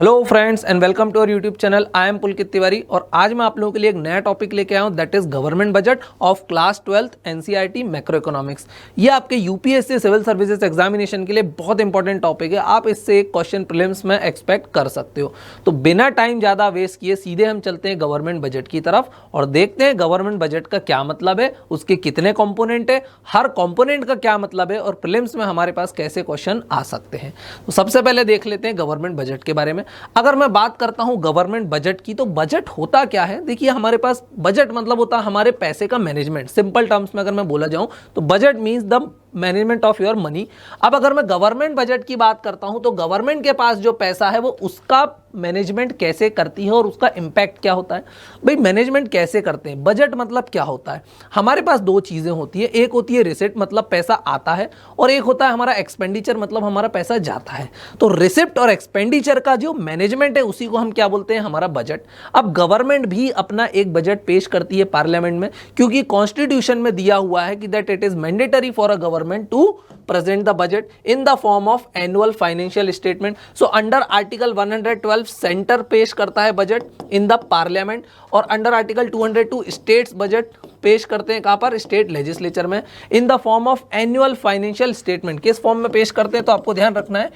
Hello friends and welcome to our YouTube channel. I am Pulkit Tiwari और आज मैं आप लोगों के लिए एक नया टॉपिक लेके आया हूं that is government budget of class 12th NCERT macro economics. ये आपके यूपीएससी सिविल सर्विसेज एग्जामिनेशन के लिए बहुत इंपॉर्टेंट टॉपिक है। आप इससे एक क्वेश्चन प्रीलिम्स में एक्सपेक्ट कर सकते हो। तो बिना टाइम ज़्यादा वेस्ट किए सीधे हम चलते हैं गवर्नमेंट बजट की तरफ और देखते हैं गवर्नमेंट बजट का क्या मतलब है, उसके कितने कॉम्पोनेंट है, हर कॉम्पोनेंट का क्या मतलब है और प्रीलिम्स में हमारे पास कैसे क्वेश्चन आ सकते हैं। तो सबसे पहले देख लेते हैं गवर्नमेंट बजट के बारे में। अगर मैं बात करता हूं गवर्नमेंट बजट की, तो बजट होता क्या है? देखिए, हमारे पास बजट मतलब होता है हमारे पैसे का मैनेजमेंट। सिंपल टर्म्स में अगर मैं बोला जाऊं तो budget means the management of your money. अब अगर मैं गवर्नमेंट बजट की बात करता हूं तो गवर्नमेंट के पास जो पैसा है वो उसका मैनेजमेंट कैसे करती है और उसका इंपैक्ट क्या होता है। भाई, मैनेजमेंट कैसे करते हैं, बजट मतलब क्या होता है? हमारे पास दो चीजें होती है, एक होती है रिसिप्ट मतलब पैसा आता है और एक होता है हमारा एक्सपेंडिचर मतलब हमारा पैसा जाता है। तो रिसिप्ट और एक्सपेंडिचर का जो मैनेजमेंट है उसी को हम क्या बोलते हैं? हमारा बजट। अब गवर्नमेंट भी अपना एक बजट पेश करती है पार्लियामेंट में, क्योंकि कॉन्स्टिट्यूशन में दिया हुआ है कि that it is mandatory for a government to present the budget in the form of annual financial statement. So under article 112 centre पेश करता है बजट इन द पार्लियामेंट और अंडर आर्टिकल 202 स्टेट्स बजट पेश करते हैं कहां पर? स्टेट लेजिस्लेचर में in the form of annual financial statement. किस फॉर्म में पेश करते हैं? तो आपको ध्यान रखना है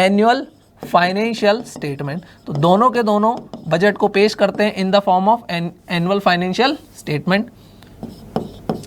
एनुअल फाइनेंशियल स्टेटमेंट। तो दोनों के दोनों बजट को पेश करते हैं in the form of annual financial statement.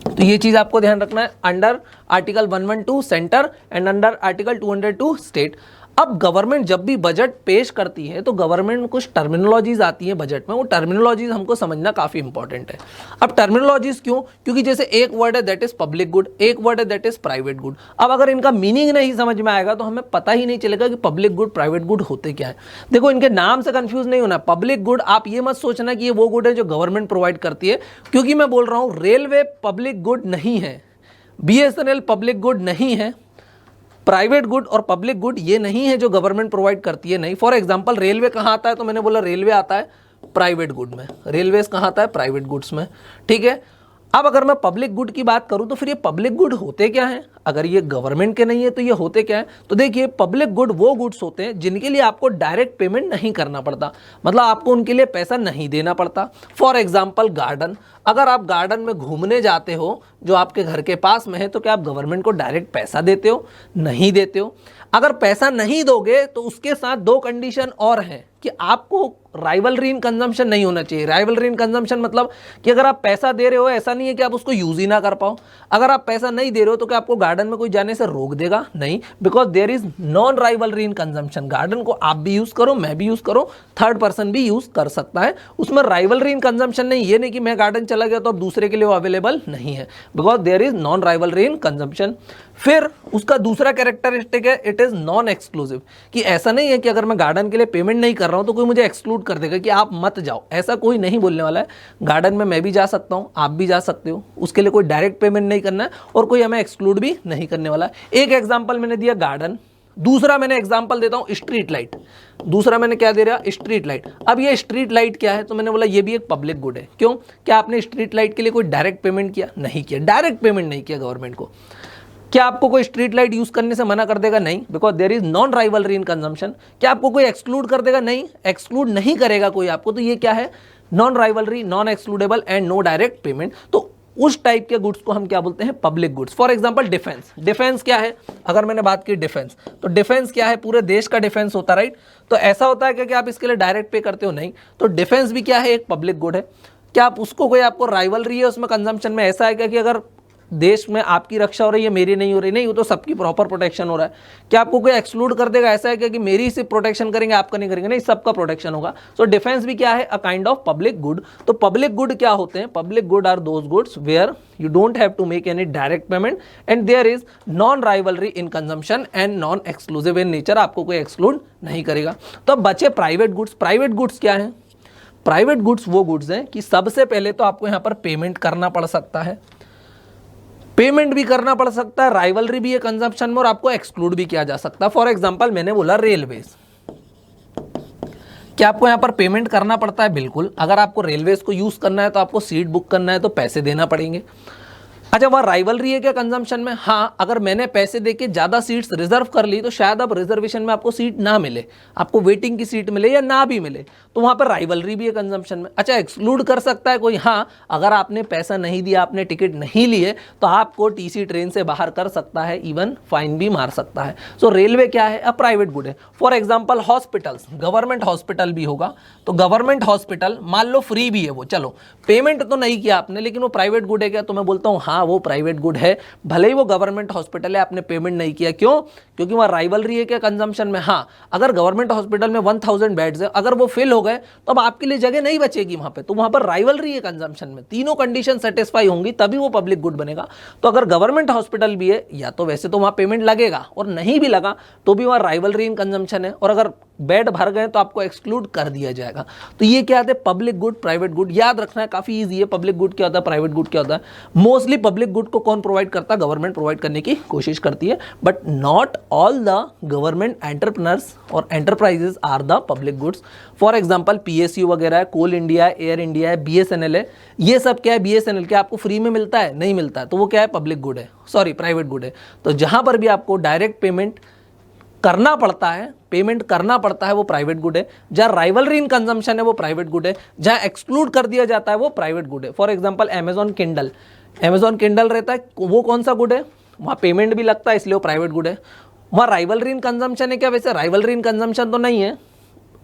तो ये चीज आपको ध्यान रखना है, under article 112 centre and under article 202 state. अब गवर्नमेंट जब भी बजट पेश करती है तो गवर्नमेंट में कुछ टर्मिनोलॉजीज आती है बजट में, वो टर्मिनोलॉजीज हमको समझना काफी इंपॉर्टेंट है। अब टर्मिनोलॉजीज क्यों? क्योंकि जैसे एक वर्ड है दैट इज पब्लिक गुड, एक वर्ड है दैट इज प्राइवेट गुड। अब अगर इनका मीनिंग नहीं समझ में आएगा तो हमें पता ही नहीं चलेगा कि पब्लिक गुड प्राइवेट गुड होते क्या है। देखो, इनके नाम से कंफ्यूज नहीं होना। पब्लिक गुड आप ये मत सोचना कि ये वो गुड है जो गवर्नमेंट प्रोवाइड करती है, क्योंकि मैं बोल रहा हूं रेलवे पब्लिक गुड नहीं है, बीएसएनएल पब्लिक गुड नहीं है, प्राइवेट गुड और पब्लिक गुड ये नहीं है जो गवर्नमेंट प्रोवाइड करती है। नहीं, फॉर एग्जांपल रेलवे कहाँ आता है? तो मैंने बोला रेलवे आता है प्राइवेट गुड में, रेलवेज कहाँ आता है? प्राइवेट गुड्स में। ठीक है, अब अगर मैं पब्लिक गुड की बात करूं तो फिर ये पब्लिक गुड होते क्या हैं? अगर ये गवर्नमेंट के नहीं है तो ये होते क्या है? तो देखिए, पब्लिक गुड वो गुड्स होते हैं जिनके लिए आपको डायरेक्ट पेमेंट नहीं करना पड़ता, मतलब आपको उनके लिए पैसा नहीं देना पड़ता। फॉर एग्जाम्पल गार्डन, अगर आप गार्डन में घूमने जाते हो जो आपके घर के पास में है तो क्या आप गवर्नमेंट को डायरेक्ट पैसा देते हो? नहीं देते हो। अगर पैसा नहीं दोगे तो उसके साथ दो कंडीशन और हैं कि आपको राइवलरी इन कंजम्पशन नहीं होना चाहिए। राइवलरी इन कंजम्पशन मतलब कि अगर आप पैसा दे रहे हो ऐसा नहीं है कि आप उसको यूज ही ना कर पाओ। अगर आप पैसा नहीं दे रहे हो तो क्या आपको गार्डन में कोई जाने से रोक देगा? नहीं, because there is non rivalry in consumption. Garden को आप भी यूज करो, मैं भी यूज करो, थर्ड पर्सन भी यूज कर सकता है, उसमें राइवलरी इन कंजम्पशन नहीं। ये नहीं कि मैं गार्डन चला गया तो अब दूसरे के लिए वो अवेलेबल नहीं है, because there is non rivalry in consumption. फिर उसका दूसरा कैरेक्टरिस्टिक है इट इज नॉन एक्सक्लूसिव, कि ऐसा नहीं है कि अगर मैं गार्डन के लिए पेमेंट नहीं कर रहा हूं तो कोई मुझे एक्सक्लूड कर देगा कि आप मत जाओ, ऐसा कोई नहीं बोलने वाला है। गार्डन में मैं भी जा सकता हूं, आप भी जा सकते हो, उसके लिए कोई डायरेक्ट पेमेंट नहीं करना है और कोई हमें एक्सक्लूड भी नहीं करने वाला है। एक एग्जाम्पल मैंने दिया गार्डन, दूसरा मैंने एग्जाम्पल देता हूं स्ट्रीट लाइट। दूसरा मैंने क्या दे रहा? Street light. अब ये स्ट्रीट लाइट क्या है? तो मैंने बोला ये भी एक पब्लिक गुड है। क्यों? क्या आपने स्ट्रीट लाइट के लिए कोई डायरेक्ट पेमेंट किया? नहीं किया, डायरेक्ट पेमेंट नहीं किया गवर्नमेंट को। क्या आपको कोई स्ट्रीट लाइट यूज करने से मना कर देगा? नहीं, because there is non rivalry in consumption. क्या आपको कोई एक्सक्लूड कर देगा? नहीं, एक्सक्लूड नहीं करेगा कोई आपको। तो ये क्या है? Non rivalry, non excludable and no direct payment. तो उस टाइप के गुड्स को हम क्या बोलते हैं? Public goods. For example defence. Defence क्या है? अगर मैंने बात की डिफेंस, तो डिफेंस क्या है? पूरे देश का डिफेंस होता है, राइट? तो ऐसा होता है कि आप इसके लिए डायरेक्ट पे करते हो? नहीं। तो डिफेंस भी क्या है? एक पब्लिक गुड है। क्या आप उसको कोई आपको राइवलरी है उसमें कंजम्पशन में? ऐसा है क्या कि अगर देश में आपकी रक्षा हो रही है मेरी नहीं हो रही? नहीं, वो तो सबकी प्रॉपर प्रोटेक्शन हो रहा है। क्या आपको कोई एक्सक्लूड कर देगा? ऐसा है क्या कि मेरी सिर्फ प्रोटेक्शन करेंगे आपका नहीं करेंगे? नहीं, सबका प्रोटेक्शन होगा। सो डिफेंस भी क्या है? A kind of public good. तो पब्लिक गुड क्या होते हैं? Public good are those goods where you don't have to make any direct payment and there is non rivalry in consumption and non exclusive in nature. आपको कोई exclude नहीं करेगा। तो अब बचे प्राइवेट गुड्स। प्राइवेट गुड्स क्या है? Private goods वो गुड्स हैं कि सबसे पहले तो आपको यहां पर पेमेंट करना पड़ सकता है, पेमेंट भी करना पड़ सकता है, राइवलरी भी है कंजम्पशन में और आपको एक्सक्लूड भी किया जा सकता है। फॉर एग्जांपल मैंने बोला रेलवेज। क्या आपको यहां पर पेमेंट करना पड़ता है? बिल्कुल। अगर आपको रेलवेज को यूज करना है तो आपको सीट बुक करना है तो पैसे देना पड़ेंगे। अच्छा, वह राइवलरी है क्या कंजम्पशन में? हाँ, अगर मैंने पैसे देके ज्यादा सीट्स रिजर्व कर ली तो शायद अब रिजर्वेशन में आपको सीट ना मिले, आपको वेटिंग की सीट मिले या ना भी मिले, तो वहां पर राइवलरी भी है कंजम्पशन में। अच्छा, एक्सक्लूड कर सकता है कोई? हाँ, अगर आपने पैसा नहीं दिया, आपने टिकट नहीं लिए, तो आपको टीसी ट्रेन से बाहर कर सकता है, इवन फाइन भी मार सकता है। सो रेलवे क्या है? अ प्राइवेट गुड है। For example hospitals, government hospital भी होगा, तो गवर्नमेंट हॉस्पिटल मान लो फ्री भी है वो, चलो पेमेंट तो नहीं किया आपने, लेकिन वो प्राइवेट गुड है क्या? तो मैं बोलता हूँ हाँ, वो प्राइवेट गुड है, भले ही वो गवर्नमेंट हॉस्पिटल है, आपने पेमेंट नहीं किया। क्यों? क्योंकि वहाँ राइवलरी है क्या कंजम्पशन में? हाँ, अगर गवर्नमेंट हॉस्पिटल में 1000 बेड्स है, अगर वो फिल हो गए तो अब आपके लिए जगह नहीं बचेगी वहाँ पे, तो वहाँ पर राइवलरी है कंजम्पशन में। तीनों कंडीशन सेटिस्फाई होंगी तभी वो पब्लिक गुड बनेगा। तो अगर गवर्नमेंट हॉस्पिटल भी है, या तो वैसे तो वहाँ पेमेंट लगेगा, और नहीं भी लगा तो भी वहाँ राइवलरी इन कंजम्पशन है, और अगर बेड भर गए तो आपको एक्सक्लूड कर दिया जाएगा। तो ये क्या है? Public good, private good. याद रखना है, काफी इजी है। पब्लिक गुड क्या होता है, प्राइवेट गुड क्या होता है? मोस्टली पब्लिक गुड को कौन प्रोवाइड करता है? गवर्नमेंट प्रोवाइड करने की कोशिश करती है, but not all the government entrepreneurs और enterprises are the public goods. For example PSU वगैरह है, कोल इंडिया है, एयर इंडिया है, बीएसएनएल है, ये सब क्या है? बीएसएनएल क्या आपको फ्री में मिलता है? नहीं मिलता है, तो वो क्या है? पब्लिक गुड है, सॉरी प्राइवेट गुड है। तो जहां पर भी आपको डायरेक्ट पेमेंट करना पड़ता है, पेमेंट करना पड़ता है, वो प्राइवेट गुड है। जहां राइवलरी इन कंजम्पशन है वो प्राइवेट गुड है। जहां एक्सक्लूड कर दिया जाता है वो प्राइवेट गुड है। For example Amazon Kindle, Amazon Kindle रहता है, वो कौन सा गुड है? वहां पेमेंट भी लगता है, इसलिए वो प्राइवेट गुड है। वहां राइवलरी इन कंजम्पशन है क्या? वैसे राइवलरी इन कंजम्पशन तो नहीं है,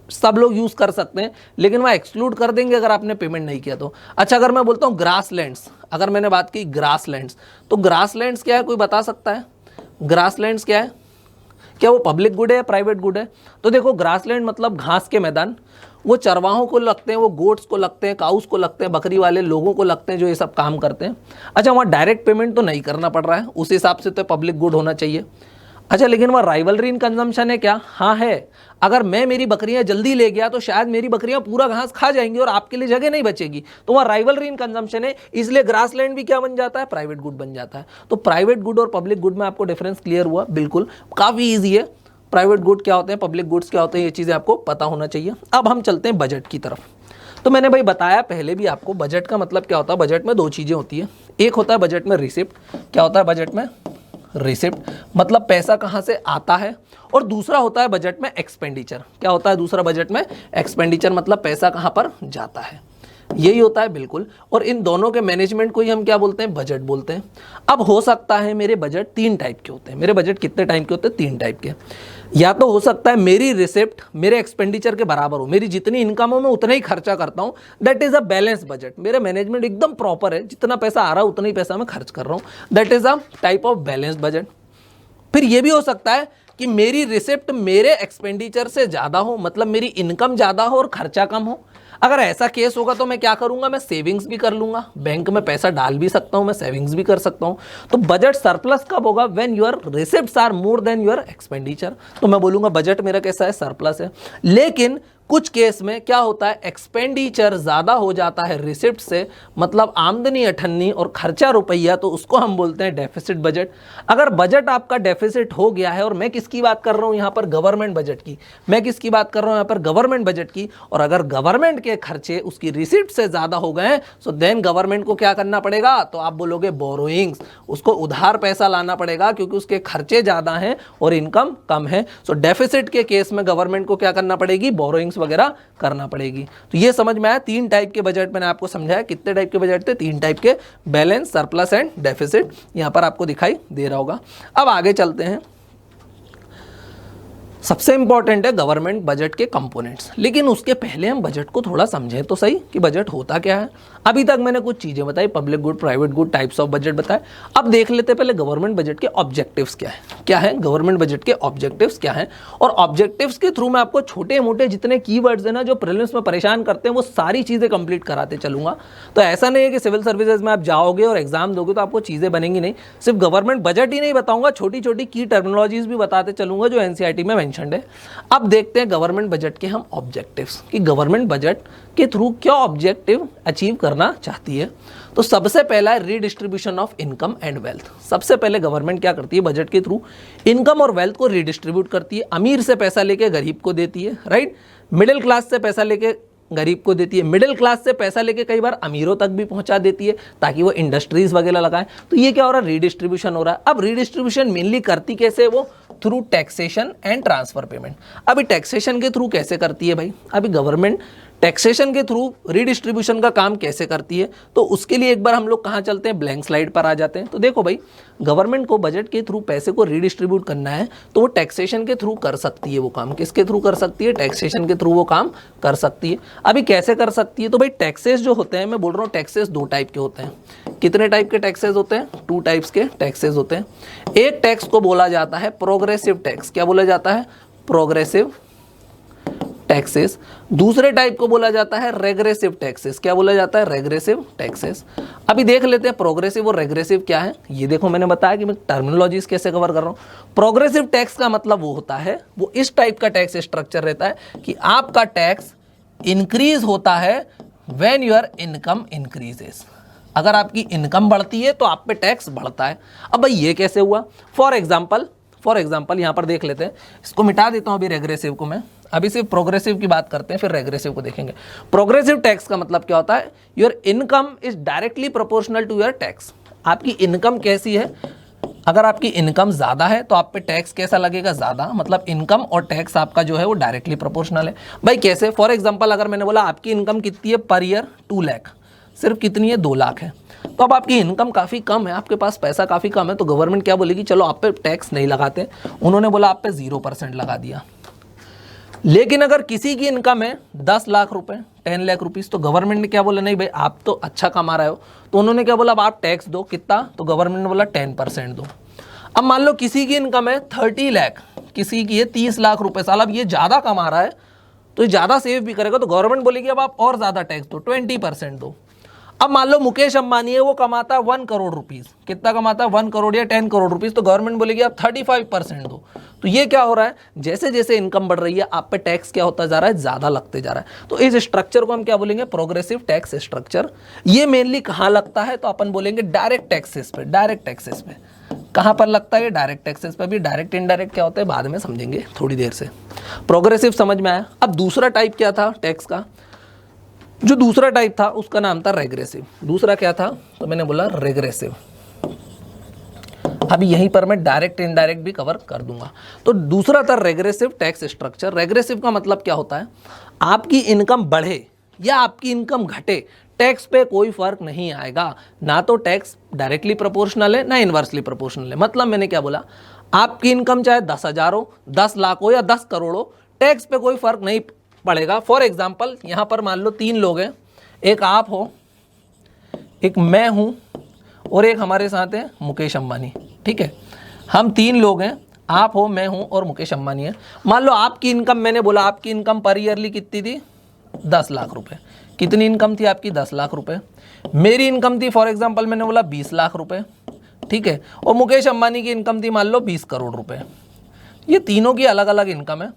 सब लोग यूज कर सकते हैं, लेकिन वह एक्सक्लूड कर देंगे अगर आपने पेमेंट नहीं किया तो। अच्छा, अगर मैं बोलता हूँ ग्रासलैंड्स, अगर मैंने बात की ग्रासलैंड्स, तो ग्रासलैंड्स क्या है? कोई बता सकता है ग्रासलैंड्स क्या है? क्या वो पब्लिक गुड है या प्राइवेट गुड है? तो देखो, ग्रासलैंड मतलब घास के मैदान, वो चरवाहों को लगते हैं, वो गोट्स को लगते हैं, काउस को लगते हैं, बकरी वाले लोगों को लगते हैं जो ये सब काम करते हैं। अच्छा, वहाँ डायरेक्ट पेमेंट तो नहीं करना पड़ रहा है, उस हिसाब से तो पब्लिक गुड होना चाहिए। अच्छा, लेकिन वह राइवलरी इन कंजम्पशन है क्या? हाँ है। अगर मैं मेरी बकरियां जल्दी ले गया तो शायद मेरी बकरियां पूरा घास खा जाएंगी और आपके लिए जगह नहीं बचेगी, तो वह राइवलरी इन कंजम्पशन है, इसलिए ग्रासलैंड भी क्या बन जाता है? प्राइवेट गुड बन जाता है। तो प्राइवेट गुड और पब्लिक गुड में आपको डिफरेंस क्लियर हुआ? बिल्कुल, काफी ईजी है। प्राइवेट गुड क्या होते हैं, पब्लिक गुड्स क्या होते हैं, ये चीजें आपको पता होना चाहिए। अब हम चलते हैं बजट की तरफ। तो मैंने भाई बताया पहले भी आपको, बजट का मतलब क्या होता है? बजट में दो चीजें होती है, एक होता है बजट में रिसिप्ट। क्या होता है बजट में? रिसिप्ट, मतलब पैसा कहाँ से आता है, और दूसरा होता है बजट में एक्सपेंडिचर। क्या होता है दूसरा बजट में? एक्सपेंडिचर, मतलब पैसा कहाँ पर जाता है, यही होता है बिल्कुल। और इन दोनों के मैनेजमेंट को ही हम क्या बोलते हैं? बजट बोलते हैं। अब हो सकता है मेरे बजट तीन टाइप के होते हैं। मेरे बजट कितने टाइप के होते हैं? तीन टाइप के। या तो हो सकता है मेरी रिसिप्ट मेरे एक्सपेंडिचर के बराबर हो, मेरी जितनी इनकम हो मैं उतना ही खर्चा करता हूं, that is a balance budget. मेरा मैनेजमेंट एकदम प्रॉपर है, जितना पैसा आ रहा है उतना ही पैसा मैं खर्च कर रहा हूं, that is a type of balance budget. फिर ये भी हो सकता है कि मेरी रिसिप्ट मेरे एक्सपेंडिचर से ज्यादा हो, मतलब मेरी इनकम ज्यादा हो और खर्चा कम हो। अगर ऐसा केस होगा तो मैं क्या करूंगा? मैं सेविंग्स भी कर लूंगा, बैंक में पैसा डाल भी सकता हूं, मैं सेविंग्स भी कर सकता हूं। तो बजट सरप्लस कब होगा? When your receipts are more than your expenditure. तो मैं बोलूंगा बजट मेरा कैसा है? सरप्लस है। लेकिन कुछ केस में क्या होता है? एक्सपेंडिचर ज्यादा हो जाता है रिसिप्ट से, मतलब आमदनी अठन्नी और खर्चा रुपया, तो उसको हम बोलते हैं डेफिसिट बजट। अगर बजट आपका डेफिसिट हो गया है, और मैं किसकी बात कर रहा हूं यहां पर? गवर्नमेंट बजट की। मैं किसकी बात कर रहा हूं यहां पर? गवर्नमेंट बजट की। और अगर गवर्नमेंट के खर्चे उसकी रिसिप्ट से ज्यादा हो गए, सो देन गवर्नमेंट को क्या करना पड़ेगा? तो आप बोलोगे बोरोइंग्स, उसको उधार पैसा लाना पड़ेगा, क्योंकि उसके खर्चे ज्यादा हैं और इनकम कम है। सो डेफिसिट के केस में गवर्नमेंट को क्या करना पड़ेगी? बोरोइंग्स वगैरह करना पड़ेगी। तो ये समझ में आया? तीन टाइप के बजट मैंने आपको समझाया। कितने टाइप के बजट थे? तीन टाइप के, बैलेंस, सरप्लस एंड डेफिसिट। यहां पर आपको दिखाई दे रहा होगा। अब आगे चलते हैं। सबसे इंपॉर्टेंट है गवर्नमेंट बजट के कंपोनेंट्स, लेकिन उसके पहले हम बजट को थोड़ा समझें तो सही कि बजट होता क्या है। अभी तक मैंने कुछ चीजें बताई, public good, private good, types of budget बताए। अब देख लेते हैं पहले गवर्नमेंट बजट के ऑब्जेक्टिव्स क्या है। क्या है गवर्नमेंट बजट के ऑब्जेक्टिव्स क्या है? और ऑब्जेक्टिव्स के थ्रू मैं आपको छोटे मोटे जितने कीवर्ड्स है ना जो प्रीलिम्स में परेशान करते हैं, वो सारी चीजें कंप्लीट कराते चलूंगा। तो ऐसा नहीं है कि सिविल सर्विसेज में आप जाओगे और एग्जाम दोगे तो आपको चीजें बनेंगी, नहीं। सिर्फ गवर्नमेंट बजट ही नहीं बताऊंगा, छोटी छोटी की टर्मिनोलॉजीज भी बताते चलूंगा जो एनसीईआरटी में मेंशन्ड है। अब देखते हैं गवर्नमेंट बजट के हम ऑब्जेक्टिव्स, कि गवर्नमेंट बजट के थ्रू क्या ऑब्जेक्टिव अचीव करना चाहती है। तो सबसे पहला है redistribution of income and wealth. सबसे पहले गवर्नमेंट क्या करती है बजट के थ्रू? इनकम और वेल्थ को रीडिस्ट्रीब्यूट करती है। अमीर से पैसा लेके गरीब को देती है, राइट। मिडिल क्लास से पैसा लेके गरीब को देती है, मिडिल क्लास से पैसा लेके कई बार अमीरों तक भी पहुंचा देती है ताकि वो इंडस्ट्रीज वगैरह लगाएं। तो ये क्या हो रहा है, रीडिस्ट्रीब्यूशन हो रहा है। अब रीडिस्ट्रीब्यूशन मेनली करती कैसे है वो, through taxation and transfer payment. अभी टैक्सेशन के थ्रू कैसे करती है भाई, अभी गवर्नमेंट टैक्सेशन के थ्रू रीडिस्ट्रीब्यूशन का काम कैसे करती है, तो उसके लिए एक बार हम लोग कहाँ चलते हैं, ब्लैंक स्लाइड पर आ जाते हैं। तो देखो भाई, गवर्नमेंट को बजट के थ्रू पैसे को रीडिस्ट्रीब्यूट करना है तो वो टैक्सेशन के थ्रू कर सकती है वो काम। किसके थ्रू कर सकती है, टैक्सेशन के थ्रू वो काम कर सकती है। अभी कैसे कर सकती है, तो भाई टैक्सेस जो होते हैं, मैं बोल रहा हूँ टैक्सेस दो टाइप के होते हैं। कितने टाइप के टैक्सेस होते हैं, 2 टाइप्स के टैक्सेस होते हैं। एक टैक्स को बोला जाता है प्रोग्रेसिव टैक्स। क्या बोला जाता है, प्रोग्रेसिव टैक्सेस। दूसरे टाइप को बोला जाता है रेग्रेसिव टैक्सेस। क्या बोला जाता है, रेग्रेसिव टैक्सेस। अभी देख लेते हैं प्रोग्रेसिव और रेग्रेसिव क्या है। ये देखो मैंने बताया कि मैं टर्मिनोलॉजीज कैसे कवर कर रहा हूँ। प्रोग्रेसिव टैक्स का मतलब वो होता है, वो इस टाइप का टैक्स स्ट्रक्चर रहता है कि आपका टैक्स इंक्रीज होता है व्हेन योर इनकम इंक्रीजेस। अगर आपकी इनकम बढ़ती है तो आप पे टैक्स बढ़ता है। अब भाई ये कैसे हुआ, फॉर एग्जाम्पल यहाँ पर देख लेते हैं, इसको मिटा देता हूँ अभी रेग्रेसिव को मैं, अभी सिर्फ प्रोग्रेसिव की बात करते हैं फिर रेग्रेसिव को देखेंगे। प्रोग्रेसिव टैक्स का मतलब क्या होता है, your income is directly proportional to your tax. आपकी इनकम कैसी है, अगर आपकी इनकम ज़्यादा है तो आप पे टैक्स कैसा लगेगा, ज़्यादा। मतलब इनकम और टैक्स आपका जो है वो डायरेक्टली प्रोपोर्शनल है। भाई कैसे, फॉर एग्जाम्पल अगर मैंने बोला आपकी इनकम कितनी है पर ईयर 2 लाख, सिर्फ कितनी है 2 लाख है, तो अब आपकी इनकम काफ़ी कम है, आपके पास पैसा काफ़ी कम है, तो गवर्नमेंट क्या बोलेगी, चलो आप पे टैक्स नहीं लगाते। उन्होंने बोला आप पे 0% लगा दिया। लेकिन अगर किसी की इनकम है 10 लाख रुपए, 10 लाख रुपीस, तो गवर्नमेंट ने क्या बोला, नहीं भाई आप तो अच्छा कमा रहे हो, तो उन्होंने क्या बोला, अब आप टैक्स दो। कितना, तो गवर्नमेंट ने बोला 10% दो। अब मान लो किसी की इनकम है 30 लाख, किसी की है 30 लाख रुपए साल, अब ये ज़्यादा कमा रहा है तो ये ज़्यादा सेव भी करेगा, तो गवर्नमेंट बोलेगी अब आप और ज़्यादा टैक्स दो, 20% दो। अब मान लो मुकेश अंबानी है, वो कमाता है 1 करोड़ रुपीस, कितना कमाता है 1 करोड़ या 10 करोड़ रुपीस, तो गवर्नमेंट बोलेगी आप 35% दो। तो ये क्या हो रहा है, जैसे जैसे इनकम बढ़ रही है आप पे टैक्स क्या होता जा रहा है, ज़्यादा लगते जा रहा है। तो इस स्ट्रक्चर को हम क्या बोलेंगे, प्रोग्रेसिव टैक्स स्ट्रक्चर। ये मेनली कहाँ लगता है, तो अपन बोलेंगे डायरेक्ट टैक्सेस पे। डायरेक्ट टैक्सेस पे कहाँ पर लगता है, डायरेक्ट टैक्सेस पे भी। डायरेक्ट इनडायरेक्ट क्या होता है बाद में समझेंगे थोड़ी देर से। प्रोग्रेसिव समझ में आया। अब दूसरा टाइप क्या था टैक्स का, जो दूसरा टाइप था उसका नाम था रेग्रेसिव। दूसरा क्या था, तो मैंने बोला रेग्रेसिव। अभी यहीं पर मैं डायरेक्ट इनडायरेक्ट भी कवर कर दूंगा। तो दूसरा था रेग्रेसिव टैक्स स्ट्रक्चर। रेग्रेसिव का मतलब क्या होता है, आपकी इनकम बढ़े या आपकी इनकम घटे, टैक्स पे कोई फर्क नहीं आएगा। ना तो टैक्स डायरेक्टली प्रोपोर्शनल है ना इनवर्सली प्रोपोर्शनल है। मतलब मैंने क्या बोला, आपकी इनकम चाहे 10,000 हो, 10 लाख हो या 10 करोड़ हो, टैक्स पे कोई फर्क नहीं पड़ेगा। फॉर एग्जाम्पल यहाँ पर मान लो 3 लोग हैं, एक आप हो, एक मैं हूँ और एक हमारे साथ है मुकेश अंबानी। ठीक है, हम 3 लोग हैं, आप हो, मैं हूँ और मुकेश अंबानी है। मान लो आपकी इनकम, मैंने बोला आपकी इनकम पर ईयरली कितनी थी, 10 लाख रुपए। कितनी इनकम थी आपकी, 10 लाख रुपए। मेरी इनकम थी फॉर एग्जाम्पल मैंने बोला 20 लाख रुपए। ठीक है, और मुकेश अंबानी की इनकम थी मान लो 20 करोड़ रुपए। ये तीनों की अलग अलग इनकम है।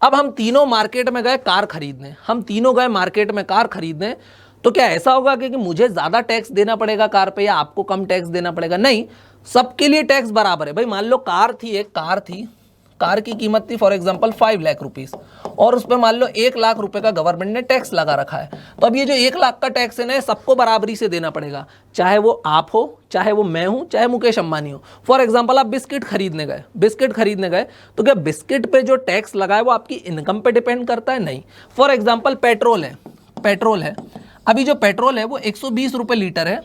अब हम तीनों मार्केट में गए कार खरीदने, हम तीनों गए मार्केट में कार खरीदने, तो क्या ऐसा होगा कि मुझे ज़्यादा टैक्स देना पड़ेगा कार पे या आपको कम टैक्स देना पड़ेगा? नहीं, सबके लिए टैक्स बराबर है। भाई मान लो कार थी, एक कार थी, कार की कीमत थी फॉर एग्जांपल 5 लाख रुपीस और उस पर मान लो 1 लाख रुपए का गवर्नमेंट ने टैक्स लगा रखा है। तो अब ये जो 1 लाख का टैक्स है ना, सबको बराबरी से देना पड़ेगा, चाहे वो आप हो, चाहे वो मैं हूं, चाहे मुकेश अंबानी हो। फॉर एग्जांपल आप बिस्किट खरीदने गए, तो क्या बिस्किट पे जो टैक्स लगा है वो आपकी इनकम पे डिपेंड करता है? नहीं। फॉर एग्जाम्पल पेट्रोल है, अभी जो पेट्रोल है वो 120 रुपये लीटर है,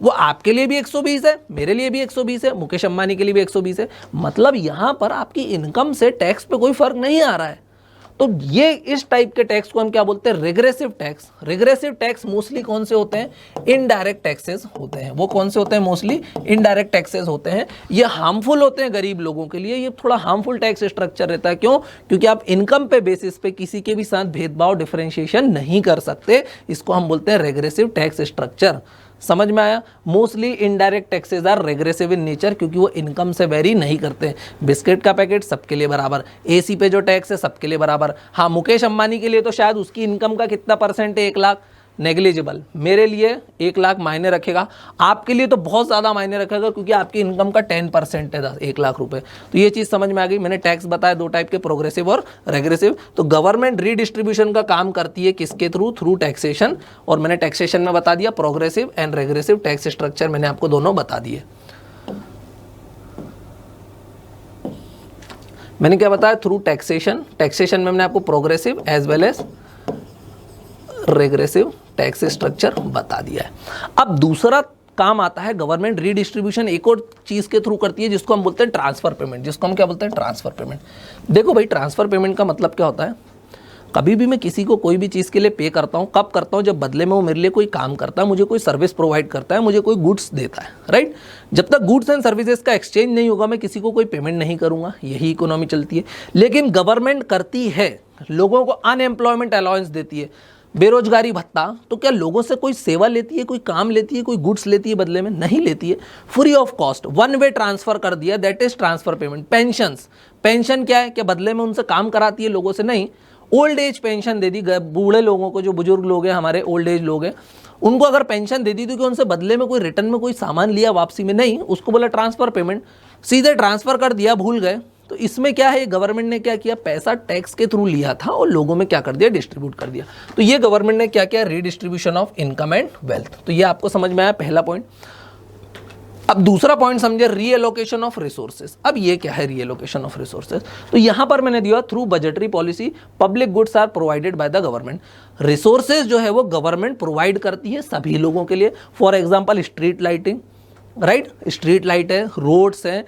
वो आपके लिए भी 120 है, मेरे लिए भी 120 है, मुकेश अंबानी के लिए भी 120 है। मतलब यहां पर आपकी इनकम से टैक्स पे कोई फर्क नहीं आ रहा है। तो ये इस टाइप के टैक्स को हम क्या बोलते हैं, regressive tax. Regressive tax mostly कौन से होते हैं, इनडायरेक्ट टैक्सेस होते हैं। वो कौन से होते हैं, मोस्टली इनडायरेक्ट टैक्सेस होते हैं। ये हार्मफुल होते हैं गरीब लोगों के लिए, ये थोड़ा हार्मफुल टैक्स स्ट्रक्चर रहता है। क्यों? क्योंकि आप इनकम पे बेसिस पे किसी के भी साथ भेदभाव, डिफरेंशिएशन नहीं कर सकते। इसको हम बोलते हैं रेग्रेसिव टैक्स स्ट्रक्चर। समझ में आया? Mostly indirect taxes are regressive in nature, क्योंकि वो इनकम से वेरी नहीं करते। बिस्किट का पैकेट सबके लिए बराबर, एसी पे जो टैक्स है सबके लिए बराबर। हाँ, मुकेश अंबानी के लिए तो शायद उसकी इनकम का कितना परसेंट है, 1 लाख, नेग्लिजिबल। मेरे लिए 1 लाख मायने रखेगा, आपके लिए तो बहुत ज़्यादा मायने रखेगा क्योंकि आपकी इनकम का 10% है 1 लाख रुपए। तो ये चीज़ समझ में आ गई। मैंने टैक्स बताया 2 टाइप के, प्रोग्रेसिव और रेग्रेसिव। तो गवर्नमेंट रीडिस्ट्रीब्यूशन का काम करती है किसके थ्रू टैक्सेशन। और मैंने टैक्सेशन में बता दिया progressive and regressive tax structure मैंने आपको दोनों बता दिए। मैंने क्या बताया, थ्रू टैक्सेशन। टैक्सेशन में मैंने आपको progressive as well as regressive tax structure बता दिया है। अब दूसरा काम आता है गवर्नमेंट रीडिस्ट्रीब्यूशन एक और चीज के थ्रू करती है जिसको हम बोलते हैं ट्रांसफर पेमेंट। जिसको हम क्या बोलते हैं, ट्रांसफर पेमेंट। देखो भाई, ट्रांसफर पेमेंट का मतलब क्या होता है, कभी भी मैं किसी को कोई भी चीज़ के लिए पे करता हूँ, कब करता हूँ, जब बदले में वो मेरे लिए कोई काम करता है, मुझे कोई सर्विस प्रोवाइड करता है, मुझे कोई गुड्स देता है, राइट। जब तक गुड्स एंड सर्विसेज का एक्सचेंज नहीं होगा मैं किसी को कोई पेमेंट नहीं करूँगा, यही इकोनॉमी चलती है। लेकिन गवर्नमेंट करती है, लोगों को अनएम्प्लॉयमेंट अलाउंस देती है, बेरोजगारी भत्ता। तो क्या लोगों से कोई सेवा लेती है, कोई काम लेती है, कोई गुड्स लेती है बदले में? नहीं लेती है। Free of cost one way transfer कर दिया, that is transfer payment. Pensions, pension क्या है, क्या बदले में उनसे काम कराती है लोगों से? नहीं। ओल्ड एज पेंशन दे दी, बूढ़े लोगों को, जो बुजुर्ग लोग हैं हमारे, ओल्ड एज लोग हैं, उनको अगर पेंशन दे दी तो क्या उनसे बदले में कोई रिटर्न में कोई सामान लिया वापसी में? नहीं, उसको बोला ट्रांसफर पेमेंट। सीधे ट्रांसफर कर दिया, भूल गए। तो इसमें क्या है, गवर्नमेंट ने क्या किया, पैसा टैक्स के थ्रू लिया था और लोगों में क्या कर दिया, डिस्ट्रीब्यूट कर दिया। तो ये गवर्नमेंट ने क्या किया, redistribution of income and wealth. तो ये आपको समझ में आया पहला पॉइंट। अब दूसरा पॉइंट समझे, रीएलोकेशन ऑफ रिसोर्सेज। अब ये क्या है रीएलोकेशन ऑफ रिसोर्सेज? तो यहां पर मैंने दिया through budgetary policy public goods are provided by the government. Resources जो है वो गवर्नमेंट प्रोवाइड करती है सभी लोगों के लिए। For example street lighting, right, street light है, रोड्स हैं,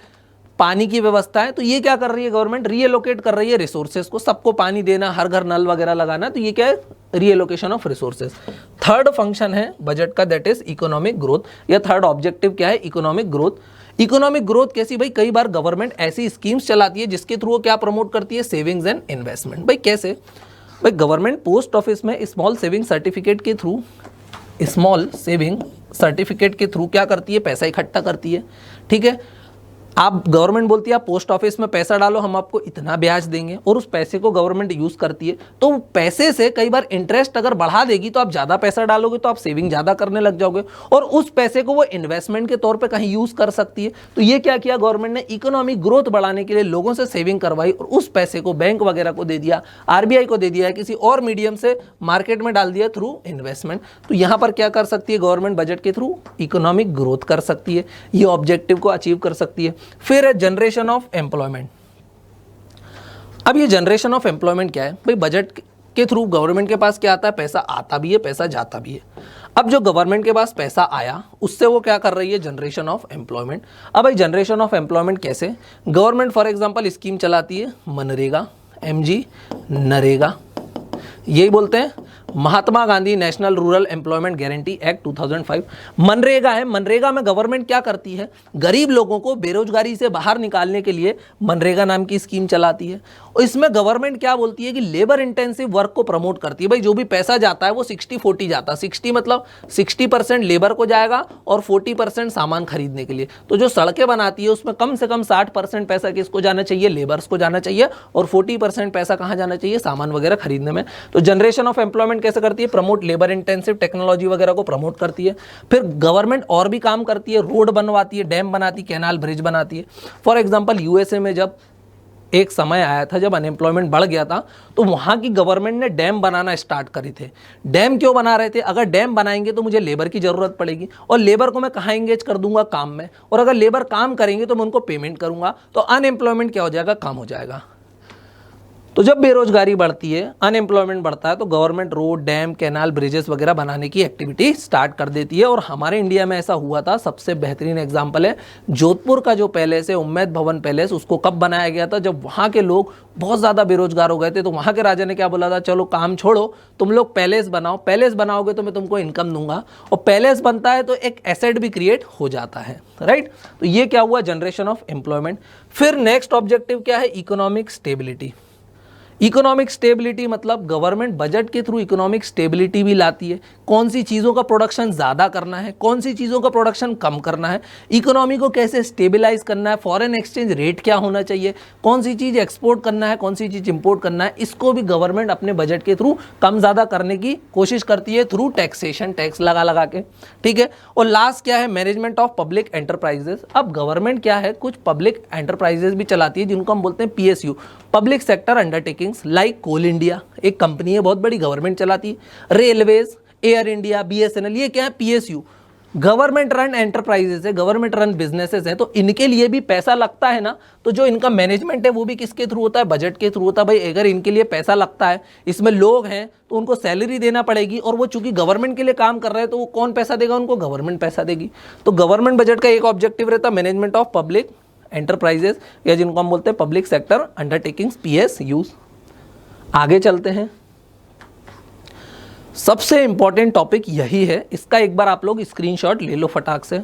पानी की व्यवस्था है। तो ये क्या कर रही है गवर्नमेंट, रीएलोकेट कर रही है रिसोर्सेज को। सबको पानी देना, हर घर नल वगैरह लगाना, तो ये क्या है, reallocation of resources. Third function है बजट का, दैट इज इकोनॉमिक ग्रोथ। या थर्ड ऑब्जेक्टिव क्या है, इकोनॉमिक ग्रोथ। इकोनॉमिक ग्रोथ कैसी भाई, कई बार गवर्नमेंट ऐसी स्कीम्स चलाती है जिसके थ्रू वो क्या प्रमोट करती है, सेविंग्स एंड इन्वेस्टमेंट। भाई कैसे, भाई गवर्नमेंट पोस्ट ऑफिस में स्मॉल सेविंग सर्टिफिकेट के थ्रू, स्मॉल सेविंग सर्टिफिकेट के थ्रू क्या करती है, पैसा इकट्ठा करती है। ठीक है, आप गवर्नमेंट बोलती है आप पोस्ट ऑफिस में पैसा डालो, हम आपको इतना ब्याज देंगे, और उस पैसे को गवर्नमेंट यूज करती है। तो पैसे से कई बार इंटरेस्ट अगर बढ़ा देगी तो आप ज्यादा पैसा डालोगे तो आप सेविंग ज्यादा करने लग जाओगे, और उस पैसे को वो इन्वेस्टमेंट के तौर पे कहीं यूज कर सकती है। तो ये क्या किया गवर्नमेंट ने, इकोनॉमिक ग्रोथ बढ़ाने के लिए लोगों से सेविंग करवाई और उस पैसे को बैंक वगैरह को दे दिया, आरबीआई को दे दिया, किसी और मीडियम से मार्केट में डाल दिया थ्रू इन्वेस्टमेंट। तो यहां पर क्या कर सकती है गवर्नमेंट, बजट के थ्रू इकोनॉमिक ग्रोथ कर सकती है, ये ऑब्जेक्टिव को अचीव कर सकती है। फिर जनरेशन ऑफ एम्प्लॉयमेंट। अब ये जनरेशन ऑफ एम्प्लॉयमेंट क्या है भाई, बजट के थ्रू गवर्नमेंट के पास क्या आता है, पैसा आता भी है, पैसा जाता भी है। अब जो गवर्नमेंट के पास पैसा आया उससे वो क्या कर रही है, जनरेशन ऑफ एम्प्लॉयमेंट। अब भाई जनरेशन ऑफ एम्प्लॉयमेंट कैसे, गवर्नमेंट फॉर एग्जांपल स्कीम चलाती है मनरेगा, एमजी नरेगा, यही बोलते हैं Mahatma Gandhi national rural employment guarantee act 2005। MNREGA है, मनरेगा में गवर्नमेंट क्या करती है, गरीब लोगों को बेरोजगारी से बाहर निकालने के लिए मनरेगा नाम की स्कीम चलाती है। और इसमें गवर्नमेंट क्या बोलती है कि लेबर इंटेंसिव वर्क को प्रमोट करती है। भाई जो भी पैसा जाता है वो 60-40 जाता है। 60 मतलब 60% लेबर को जाएगा और 40% सामान खरीदने के लिए। तो जो सड़कें बनाती है उसमें कम से कम 60% पैसा किसको जाना चाहिए, लेबर्स को जाना चाहिए, और 40% पैसा कहाँ जाना चाहिए, सामान वगैरह खरीदने में। तो जनरेशन ऑफ एम्प्लॉयमेंट कैसे करती है, प्रमोट लेबर इंटेंसिव टेक्नोलॉजी वगैरह को प्रमोट करती है। फिर गवर्नमेंट और भी काम करती है, रोड बनवाती है, डैम बनाती है, कैनाल ब्रिज बनाती है। फॉर एग्जांपल यूएसए में जब एक समय आया था जब अनएम्प्लॉयमेंट बढ़ गया था तो वहां की गवर्नमेंट ने डैम बनाना स्टार्ट करी थे। डैम क्यों बना रहे थे, अगर डैम बनाएंगे तो मुझे लेबर की जरूरत पड़ेगी, और लेबर को मैं कहाँ एंगेज कर दूंगा, काम में, और अगर लेबर काम करेंगे तो मैं उनको पेमेंट करूंगा, तो अनएम्प्लॉयमेंट क्या हो जाएगा, कम हो जाएगा। तो जब बेरोजगारी बढ़ती है, अनएम्प्लॉयमेंट बढ़ता है, तो government road, dam, canal, bridges वगैरह बनाने की एक्टिविटी स्टार्ट कर देती है। और हमारे इंडिया में ऐसा हुआ था, सबसे बेहतरीन एग्जांपल है जोधपुर का जो पैलेस है, उम्मैद भवन पैलेस, उसको कब बनाया गया था, जब वहाँ के लोग बहुत ज़्यादा बेरोजगार हो गए थे। तो वहाँ के राजा ने क्या बोला था, चलो काम छोड़ो, तुम लोग पैलेस बनाओ, पैलेस बनाओगे तो मैं तुमको इनकम दूंगा, और पैलेस बनता है तो एक एसेट भी क्रिएट हो जाता है, राइट। तो ये क्या हुआ, जनरेशन ऑफ एम्प्लॉयमेंट। फिर नेक्स्ट ऑब्जेक्टिव क्या है, इकोनॉमिक स्टेबिलिटी। इकोनॉमिक स्टेबिलिटी मतलब गवर्नमेंट बजट के थ्रू इकोनॉमिक स्टेबिलिटी भी लाती है, कौन सी चीज़ों का प्रोडक्शन ज़्यादा करना है, कौन सी चीज़ों का प्रोडक्शन कम करना है, इकोनॉमी को कैसे स्टेबलाइज करना है, फॉरेन एक्सचेंज रेट क्या होना चाहिए, कौन सी चीज़ एक्सपोर्ट करना है, कौन सी चीज़ इंपोर्ट करना है, इसको भी गवर्नमेंट अपने बजट के थ्रू कम ज़्यादा करने की कोशिश करती है थ्रू टैक्सेशन, टैक्स लगा लगा के, ठीक है। और लास्ट क्या है, मैनेजमेंट ऑफ पब्लिक एंटरप्राइजेस। अब गवर्नमेंट क्या है, कुछ पब्लिक एंटरप्राइजेस भी चलाती है जिनको हम बोलते हैं PSU, public sector undertakings, like Coal India एक कंपनी है बहुत बड़ी, गवर्नमेंट चलाती है। रेलवेज, एयर इंडिया, BSNL, ये क्या है, PSU, गवर्नमेंट रन एंटरप्राइजेस है, गवर्नमेंट रन बिजनेसेस हैं, तो इनके लिए भी पैसा लगता है ना, तो जो इनका मैनेजमेंट है वो भी किसके थ्रू होता है, बजट के थ्रू होता है। भाई अगर इनके लिए पैसा लगता है, इसमें लोग हैं तो उनको सैलरी देना पड़ेगी, और वो चूंकि गवर्नमेंट के लिए काम कर रहे हैं तो वो कौन पैसा देगा, उनको गवर्नमेंट पैसा देगी। तो गवर्नमेंट बजट का एक ऑब्जेक्टिव रहता है मैनेजमेंट ऑफ पब्लिक एंटरप्राइजेस, या जिनको हम बोलते हैं पब्लिक सेक्टर अंडरटेकिंग्स, PSUs। आगे चलते हैं, सबसे इंपॉर्टेंट टॉपिक यही है, इसका एक बार आप लोग स्क्रीनशॉट ले लो फटाक से।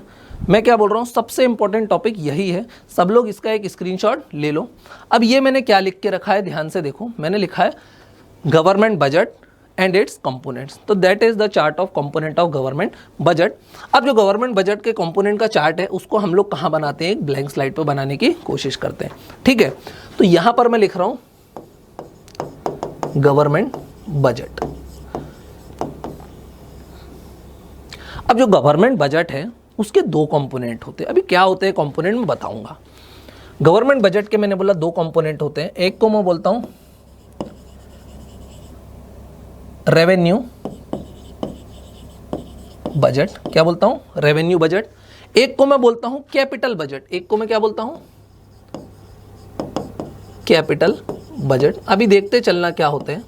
मैं क्या बोल रहा हूँ, सबसे इंपॉर्टेंट टॉपिक यही है, सब लोग इसका एक स्क्रीनशॉट ले लो। अब ये मैंने क्या लिख के रखा है, ध्यान से देखो, मैंने लिखा है government budget and its components. तो that is the chart of component of government budget. अब जो गवर्नमेंट बजट के कंपोनेंट का चार्ट है उसको हम लोग कहाँ बनाते हैं, एक ब्लैंक स्लाइड पर बनाने की कोशिश करते हैं, ठीक है। तो यहाँ पर मैं लिख रहा हूँ गवर्नमेंट बजट। अब जो गवर्नमेंट बजट है उसके दो कंपोनेंट होते हैं। अभी क्या होते हैं कंपोनेंट में बताऊंगा। गवर्नमेंट बजट के मैंने बोला दो कंपोनेंट होते हैं, एक को मैं बोलता हूं रेवेन्यू बजट, क्या बोलता हूं, रेवेन्यू बजट। एक को मैं बोलता हूं कैपिटल बजट, एक को मैं क्या बोलता हूं, कैपिटल बजट। अभी देखते चलना क्या होते हैं,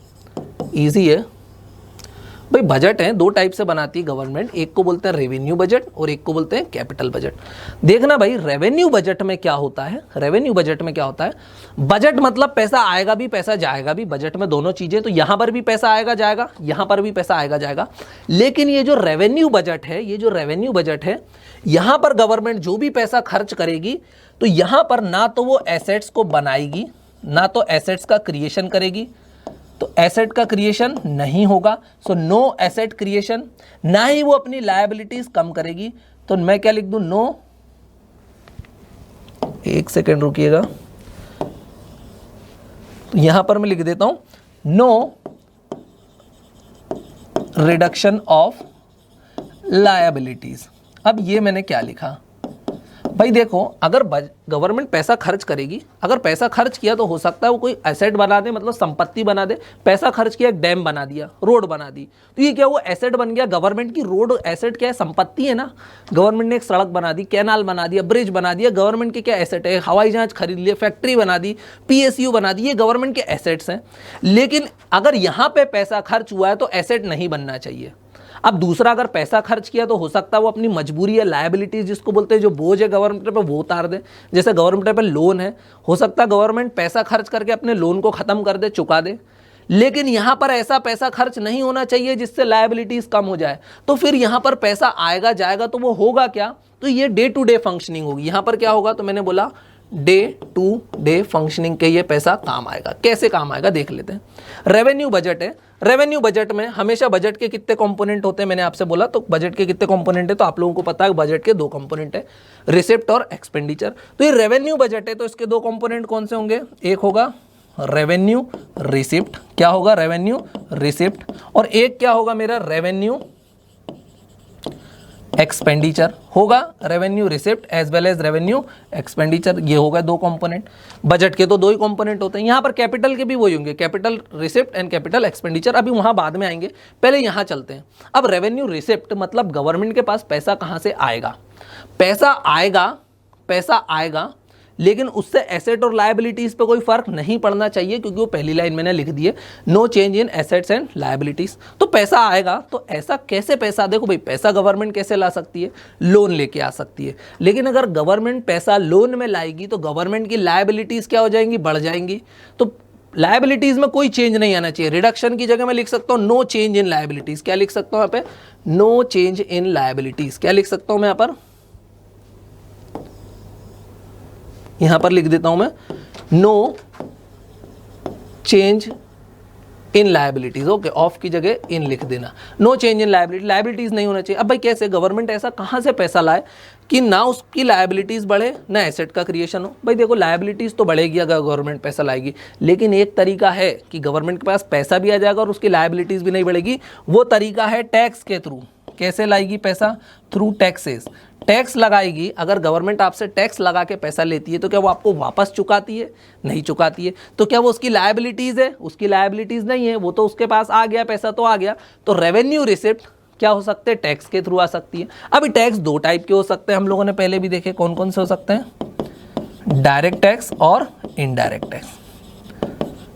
इजी है भाई। बजट है दो टाइप से बनाती है गवर्नमेंट, एक को बोलते हैं रेवेन्यू बजट और एक को बोलते हैं कैपिटल बजट। देखना भाई रेवेन्यू बजट में क्या होता है, रेवेन्यू बजट में क्या होता है, बजट मतलब पैसा आएगा भी पैसा जाएगा भी, बजट में दोनों चीजें, तो यहां पर भी पैसा आएगा जाएगा, यहां पर भी पैसा आएगा जाएगा। लेकिन ये जो रेवेन्यू बजट है, ये जो रेवेन्यू बजट है, यहां पर गवर्नमेंट जो भी पैसा खर्च करेगी तो यहां पर ना तो वो एसेट्स को बनाएगी, ना तो एसेट्स का क्रिएशन करेगी, तो एसेट का क्रिएशन नहीं होगा, सो नो एसेट क्रिएशन। ना ही वो अपनी लायबिलिटीज कम करेगी, तो मैं क्या लिख दूं, नो, एक सेकेंड रुकिएगा, तो यहां पर मैं लिख देता हूं नो रिडक्शन ऑफ लायबिलिटीज। अब ये मैंने क्या लिखा भाई, देखो अगर गवर्नमेंट पैसा खर्च करेगी, अगर पैसा खर्च किया तो हो सकता है वो कोई एसेट बना दे, मतलब संपत्ति बना दे। पैसा खर्च किया, एक डैम बना दिया, रोड बना दी, तो ये क्या, वो एसेट बन गया गवर्नमेंट की। रोड एसेट क्या है, संपत्ति है ना। गवर्नमेंट ने एक सड़क बना दी, कैनाल बना दिया, ब्रिज बना दिया, गवर्नमेंट के क्या एसेट है। हवाई जहाज खरीद लिए, फैक्ट्री बना दी, PSU बना दी, ये गवर्नमेंट के एसेट्स हैं। लेकिन अगर यहाँ पे पैसा खर्च हुआ है तो एसेट नहीं बनना चाहिए। अब दूसरा, अगर पैसा खर्च किया तो हो सकता है वो अपनी मजबूरी है, लायबिलिटीज जिसको बोलते हैं, जो बोझ है गवर्नमेंट पे वो उतार दे। जैसे गवर्नमेंट पे लोन है, हो सकता है गवर्नमेंट पैसा खर्च करके अपने लोन को खत्म कर दे, चुका दे। लेकिन यहां पर ऐसा पैसा खर्च नहीं होना चाहिए जिससे लायबिलिटीज कम हो जाए। तो फिर यहां पर पैसा आएगा जाएगा तो वो होगा क्या, तो ये डे टू डे फंक्शनिंग होगी। यहां पर क्या होगा, तो मैंने बोला डे टू डे फंक्शनिंग के ये पैसा काम आएगा। कैसे काम आएगा देख लेते हैं। रेवेन्यू बजट है, रेवेन्यू बजट में हमेशा बजट के कितने कंपोनेंट होते हैं, मैंने आपसे बोला तो बजट के कितने कंपोनेंट है, तो आप लोगों को पता है बजट के दो कंपोनेंट है, रिसिप्ट और एक्सपेंडिचर। तो ये रेवेन्यू बजट है तो इसके दो कंपोनेंट कौन से होंगे, एक होगा रेवेन्यू रिसिप्ट, क्या होगा, रेवेन्यू रिसिप्ट, और एक क्या होगा मेरा, रेवेन्यू एक्सपेंडिचर होगा। Revenue receipt as well as revenue expenditure, ये होगा दो कंपोनेंट। बजट के तो दो ही कंपोनेंट होते हैं। यहाँ पर कैपिटल के भी वही होंगे, capital receipt and capital expenditure. अभी वहाँ बाद में आएंगे, पहले यहाँ चलते हैं। अब रेवेन्यू रिसिप्ट मतलब गवर्नमेंट के पास पैसा कहाँ से आएगा, पैसा आएगा लेकिन उससे एसेट और लायबिलिटीज पे कोई फर्क नहीं पड़ना चाहिए, क्योंकि वो पहली लाइन मैंने लिख दी है, no change in assets and liabilities. तो पैसा आएगा, तो ऐसा कैसे पैसा, देखो भाई पैसा गवर्नमेंट कैसे ला सकती है, लोन लेके आ सकती है। लेकिन अगर गवर्नमेंट पैसा लोन में लाएगी तो गवर्नमेंट की लायबिलिटीज क्या हो जाएंगी, बढ़ जाएंगी। तो लायबिलिटीज में कोई चेंज नहीं आना चाहिए। रिडक्शन की जगह मैं लिख सकता हूँ नो चेंज इन लायबिलिटीज। क्या लिख सकता हूँ यहाँ पे, नो चेंज इन लायबिलिटीज। क्या लिख सकता हूँ मैं यहाँ पर लिख देता हूं मैं, no change in liabilities. Okay, of की जगह इन लिख देना। No change in liability, liabilities नहीं होना चाहिए। अब भाई कैसे, गवर्नमेंट ऐसा कहाँ से पैसा लाए कि ना उसकी लायबिलिटीज बढ़े ना एसेट का क्रिएशन हो। भाई देखो, लायबिलिटीज तो बढ़ेगी अगर गवर्नमेंट पैसा लाएगी, लेकिन एक तरीका है कि गवर्नमेंट के पास पैसा भी आ जाएगा और उसकी लायबिलिटीज भी नहीं बढ़ेगी। वो तरीका है टैक्स के थ्रू। कैसे लाएगी पैसा? Through taxes. टैक्स लगाएगी। अगर गवर्नमेंट आपसे टैक्स लगा के पैसा लेती है तो क्या वो आपको वापस चुकाती है? नहीं चुकाती है। तो क्या वो उसकी लायबिलिटीज़ है? उसकी लायबिलिटीज़ नहीं है, वो तो उसके पास आ गया, पैसा तो आ गया। तो रेवेन्यू रिसिप्ट क्या हो सकते हैं? टैक्स के थ्रू आ सकती है। अभी टैक्स दो टाइप के हो सकते हैं, हम लोगों ने पहले भी देखे। कौन कौन से हो सकते हैं? डायरेक्ट टैक्स और इनडायरेक्ट टैक्स।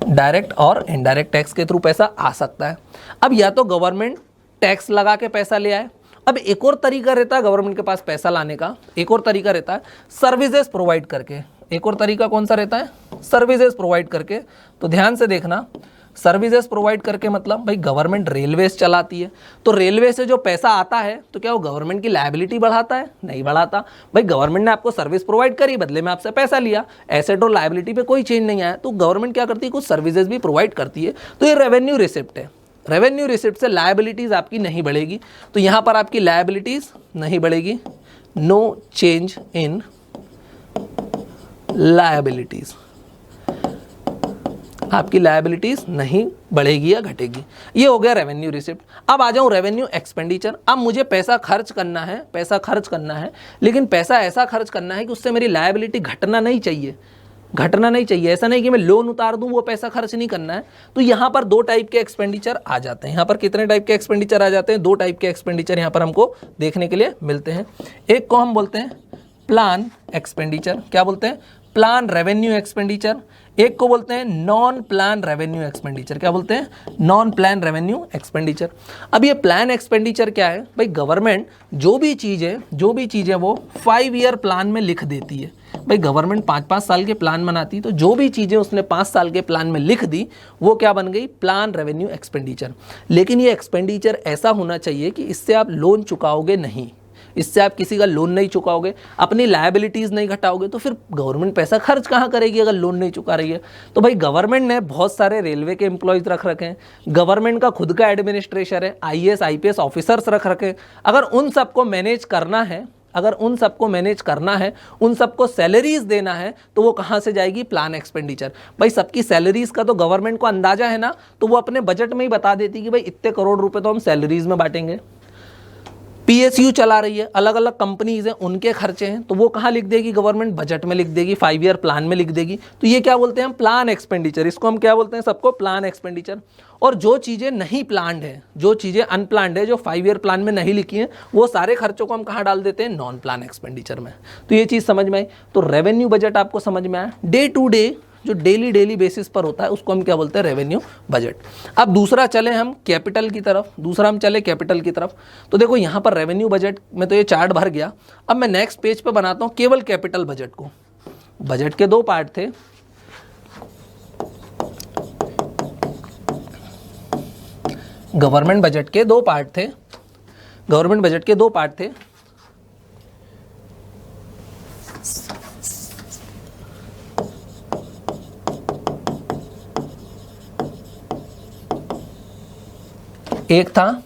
डायरेक्ट और इनडायरेक्ट टैक्स के थ्रू पैसा आ सकता है। अब या तो गवर्नमेंट टैक्स लगा के पैसा ले आए। अब एक और तरीका रहता है गवर्नमेंट के पास पैसा लाने का, एक और तरीका रहता है सर्विसेज प्रोवाइड करके। एक और तरीका कौन सा रहता है? सर्विसेज प्रोवाइड करके। तो ध्यान से देखना, सर्विसेज प्रोवाइड करके मतलब भाई गवर्नमेंट रेलवेज चलाती है, तो रेलवे से जो पैसा आता है तो क्या वो गवर्नमेंट की लायबिलिटी बढ़ाता है? नहीं बढ़ाता। भाई गवर्नमेंट ने आपको सर्विस प्रोवाइड करी, बदले में आपसे पैसा लिया, एसेट और लायबिलिटी पे कोई चेंज नहीं आया, तो गवर्नमेंट क्या करती है? कुछ सर्विसेज भी प्रोवाइड करती है। तो ये रेवेन्यू रिसिप्ट है। रेवेन्यू रिसिप्ट से लायबिलिटीज आपकी नहीं बढ़ेगी, तो यहां पर आपकी लायबिलिटीज नहीं बढ़ेगी। नो चेंज इन लायबिलिटीज, आपकी लायबिलिटीज नहीं बढ़ेगी या घटेगी। ये हो गया रेवेन्यू रिसिप्ट। अब आ जाऊं रेवेन्यू एक्सपेंडिचर। अब मुझे पैसा खर्च करना है, पैसा खर्च करना है, लेकिन पैसा ऐसा खर्च करना है कि उससे मेरी लायबिलिटी घटना नहीं चाहिए, घटना नहीं चाहिए। ऐसा नहीं कि मैं लोन उतार दूं, वो पैसा खर्च नहीं करना है। तो यहां पर दो टाइप के एक्सपेंडिचर आ जाते हैं। यहां पर कितने टाइप के एक्सपेंडिचर आ जाते हैं? दो टाइप के एक्सपेंडिचर यहां पर हमको देखने के लिए मिलते हैं। एक को हम बोलते हैं प्लान एक्सपेंडिचर। क्या बोलते हैं? Plan revenue expenditure. एक को बोलते हैं नॉन प्लान रेवेन्यू एक्सपेंडिचर। क्या बोलते हैं? Non plan revenue expenditure. अब ये प्लान एक्सपेंडिचर क्या है? भाई गवर्नमेंट जो भी चीज़ है वो 5 ईयर प्लान में लिख देती है। भाई गवर्नमेंट 5-5 साल के प्लान बनाती, तो जो भी चीज़ें उसने 5 साल के प्लान में लिख दी वो क्या बन गई? Plan revenue expenditure. लेकिन ये एक्सपेंडिचर ऐसा होना चाहिए कि इससे आप लोन चुकाओगे नहीं, इससे आप किसी का लोन नहीं चुकाओगे, अपनी लायबिलिटीज़ नहीं घटाओगे, तो फिर गवर्नमेंट पैसा खर्च कहाँ करेगी अगर लोन नहीं चुका रही है? तो भाई गवर्नमेंट ने बहुत सारे रेलवे के एम्प्लॉयज़ रख रखे हैं, गवर्नमेंट का खुद का एडमिनिस्ट्रेशन है, IAS IPS ऑफिसर्स रख रखे हैं। अगर उन सबको मैनेज करना है, उन सबको सैलरीज देना है, तो वो कहाँ से जाएगी? Plan expenditure. भाई सबकी सैलरीज का तो गवर्नमेंट को अंदाजा है ना, तो वो अपने बजट में ही बता देती कि भाई इतने करोड़ रुपए तो हम सैलरीज में बांटेंगे। PSU चला रही है, अलग अलग कंपनीज हैं, उनके खर्चे हैं, तो वो कहाँ लिख देगी? गवर्नमेंट बजट में लिख देगी, 5 ईयर प्लान में लिख देगी। तो ये क्या बोलते हैं? Plan expenditure. इसको हम क्या बोलते हैं? सबको प्लान एक्सपेंडिचर। और जो चीज़ें नहीं प्लान्ड है, जो चीज़ें अनप्लान्ड है, जो 5 ईयर प्लान में नहीं लिखी हैं, वो सारे खर्चों को हम कहाँ डाल देते हैं? नॉन प्लान एक्सपेंडिचर में। तो ये चीज़ समझ में आई। तो रेवेन्यू बजट आपको समझ में आया। डे टू डे जो डेली बेसिस पर होता है उसको हम क्या बोलते हैं? Revenue budget. अब दूसरा चले हम कैपिटल की तरफ। तो देखो यहाँ पर रेवेन्यू बजट में तो ये चार्ट भर गया। अब मैं नेक्स्ट पेज पे बनाता हूँ केवल कैपिटल बजट को। बजट के दो पार्ट थे, गवर्नमेंट बजट के दो पार्ट थे। एक था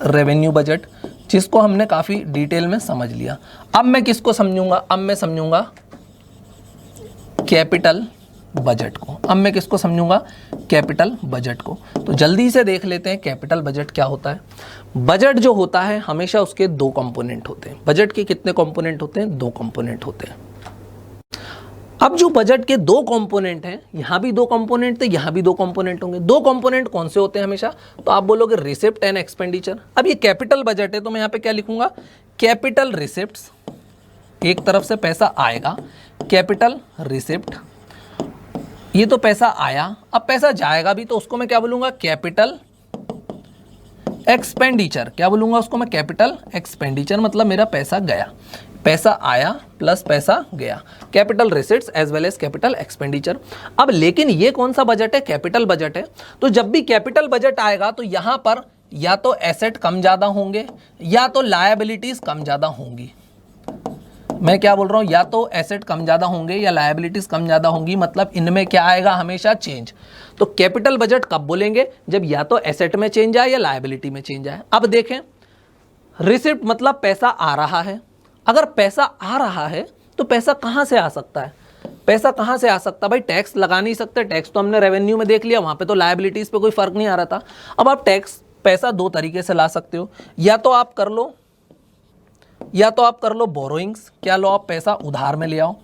रेवेन्यू बजट, जिसको हमने काफ़ी डिटेल में समझ लिया। अब मैं किसको समझूंगा? अब मैं समझूंगा कैपिटल बजट को। कैपिटल बजट को। तो जल्दी से देख लेते हैं कैपिटल बजट क्या होता है। बजट जो होता है हमेशा उसके दो कंपोनेंट होते हैं। बजट के कितने कंपोनेंट होते हैं? 2 कंपोनेंट होते हैं। अब जो बजट के 2 कंपोनेंट हैं, यहां भी 2 कंपोनेंट थे, यहां भी 2 कंपोनेंट होंगे। 2 कंपोनेंट कौन से होते हैं हमेशा? तो आप बोलोगे रिसिप्ट एंड एक्सपेंडिचर। अब ये कैपिटल बजट है तो मैं यहां पे क्या लिखूंगा? Capital receipts. एक तरफ से पैसा आएगा, कैपिटल रिसिप्ट, ये तो पैसा आया। अब पैसा जाएगा भी, तो उसको मैं क्या बोलूंगा? Capital expenditure. क्या बोलूंगा उसको मैं? Capital expenditure. मतलब मेरा पैसा गया, पैसा आया प्लस पैसा गया। Capital receipts as well as capital expenditure. अब लेकिन ये कौन सा बजट है? कैपिटल बजट है। तो जब भी कैपिटल बजट आएगा तो यहां पर या तो एसेट कम ज्यादा होंगे या तो लायबिलिटीज कम ज्यादा होंगी। मैं क्या बोल रहा हूँ, या तो एसेट कम ज़्यादा होंगे या लायबिलिटीज़ कम ज़्यादा होंगी, मतलब इनमें क्या आएगा, हमेशा चेंज। तो कैपिटल बजट कब बोलेंगे, जब या तो एसेट में चेंज आए या लायबिलिटी में चेंज आए। अब देखें, रिसिप्ट मतलब पैसा आ रहा है। अगर पैसा आ रहा है तो पैसा कहाँ से आ सकता है, पैसा कहाँ से आ सकता है भाई, टैक्स लगा नहीं सकते, टैक्स तो हमने रेवेन्यू में देख लिया, वहाँ पे तो लायबिलिटीज़ पे कोई फ़र्क नहीं आ रहा था। अब आप टैक्स पैसा दो तरीके से ला सकते हो, या तो आप कर लो बोरोइंग्स, क्या लो, आप पैसा उधार में ले आओ।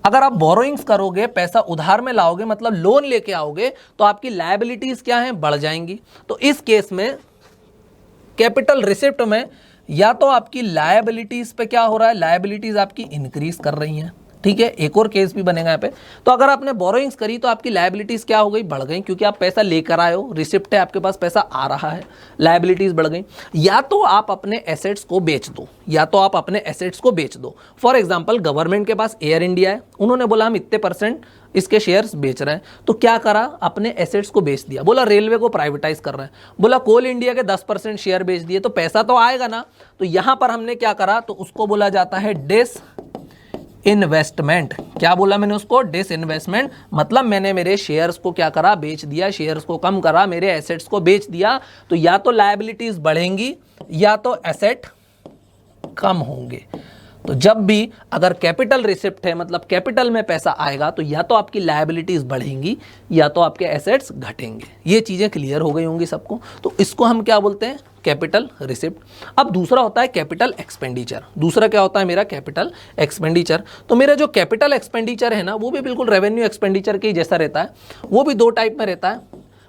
अगर आप बोरोइंग्स करोगे, पैसा उधार में लाओगे, मतलब लोन लेके आओगे, तो आपकी लायबिलिटीज़ क्या हैं, बढ़ जाएंगी। तो इस केस में कैपिटल रिसिप्ट में या तो आपकी लायबिलिटीज पे क्या हो रहा है, लायबिलिटीज आपकी इंक्रीज कर रही हैं, ठीक है। एक और केस भी बनेगा यहाँ पे। तो अगर आपने बोरोइंग्स करी तो आपकी लायबिलिटीज क्या हो गई, बढ़ गई, क्योंकि आप पैसा लेकर आए हो, रिसिप्ट है आपके पास, पैसा आ रहा है, लायबिलिटीज बढ़ गई। या तो आप अपने एसेट्स को बेच दो, फॉर एग्जाम्पल गवर्नमेंट के पास एयर इंडिया है, उन्होंने बोला हम इतने % इसके शेयर्स बेच रहे हैं, तो क्या करा, अपने एसेट्स को बेच दिया। बोला रेलवे को प्राइवेटाइज कर रहे हैं, बोला कोल इंडिया के 10% शेयर बेच दिए, तो पैसा तो आएगा ना। तो यहां पर हमने क्या करा, तो उसको बोला जाता है डिस इन्वेस्टमेंट। क्या बोला मैंने उसको, डिस इन्वेस्टमेंट, मतलब मैंने मेरे शेयर्स को क्या करा, बेच दिया, शेयर्स को कम करा, मेरे एसेट्स को बेच दिया। तो या तो लायबिलिटीज बढ़ेंगी या तो एसेट कम होंगे। तो जब भी अगर कैपिटल रिसिप्ट है, मतलब कैपिटल में पैसा आएगा, तो या तो आपकी लायबिलिटीज बढ़ेंगी या तो आपके एसेट्स घटेंगे। ये चीजें क्लियर हो गई होंगी सबको। तो इसको हम क्या बोलते हैं, कैपिटल रिसिप्ट। अब दूसरा होता है कैपिटल एक्सपेंडिचर। दूसरा क्या होता है मेरा, कैपिटल एक्सपेंडिचर। तो मेरा जो कैपिटल एक्सपेंडिचर है ना, वो भी बिल्कुल रेवेन्यू एक्सपेंडिचर के जैसा रहता है। वो भी दो टाइप में रहता है,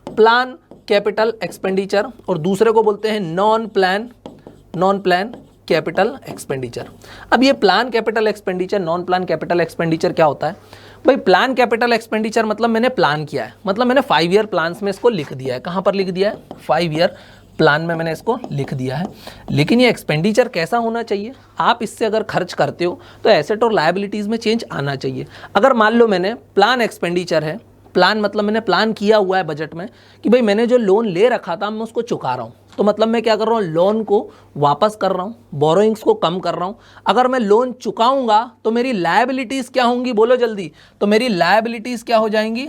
प्लान कैपिटल एक्सपेंडिचर, और दूसरे को बोलते हैं नॉन प्लान कैपिटल एक्सपेंडिचर। अब ये plan capital expenditure, non plan capital expenditure क्या होता है भाई। प्लान कैपिटल एक्सपेंडिचर मतलब मैंने प्लान किया है, मतलब मैंने 5 ईयर प्लान्स में इसको लिख दिया है। कहाँ पर लिख दिया है, 5 ईयर प्लान में मैंने इसको लिख दिया है। लेकिन ये एक्सपेंडिचर कैसा होना चाहिए, आप इससे अगर खर्च करते हो तो एसेट और लायबिलिटीज़ में चेंज आना चाहिए। अगर मान लो मैंने प्लान एक्सपेंडिचर है, प्लान मतलब मैंने प्लान किया हुआ है बजट में कि भाई मैंने जो लोन ले रखा था मैं उसको चुका रहा हूँ, तो मतलब मैं क्या कर रहा हूँ, लोन को वापस कर रहा हूँ, बोरोइंग्स को कम कर रहा हूँ। अगर मैं लोन चुकाऊंगा तो मेरी लायबिलिटीज़ क्या होंगी, बोलो जल्दी, तो मेरी लायबिलिटीज़ क्या हो जाएंगी,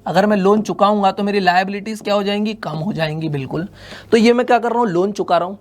अगर मैं लोन चुकाऊंगा तो मेरी लायबिलिटीज़ क्या हो जाएंगी, कम हो जाएंगी, बिल्कुल। तो ये मैं क्या कर रहा हूँ, लोन चुका रहा हूँ।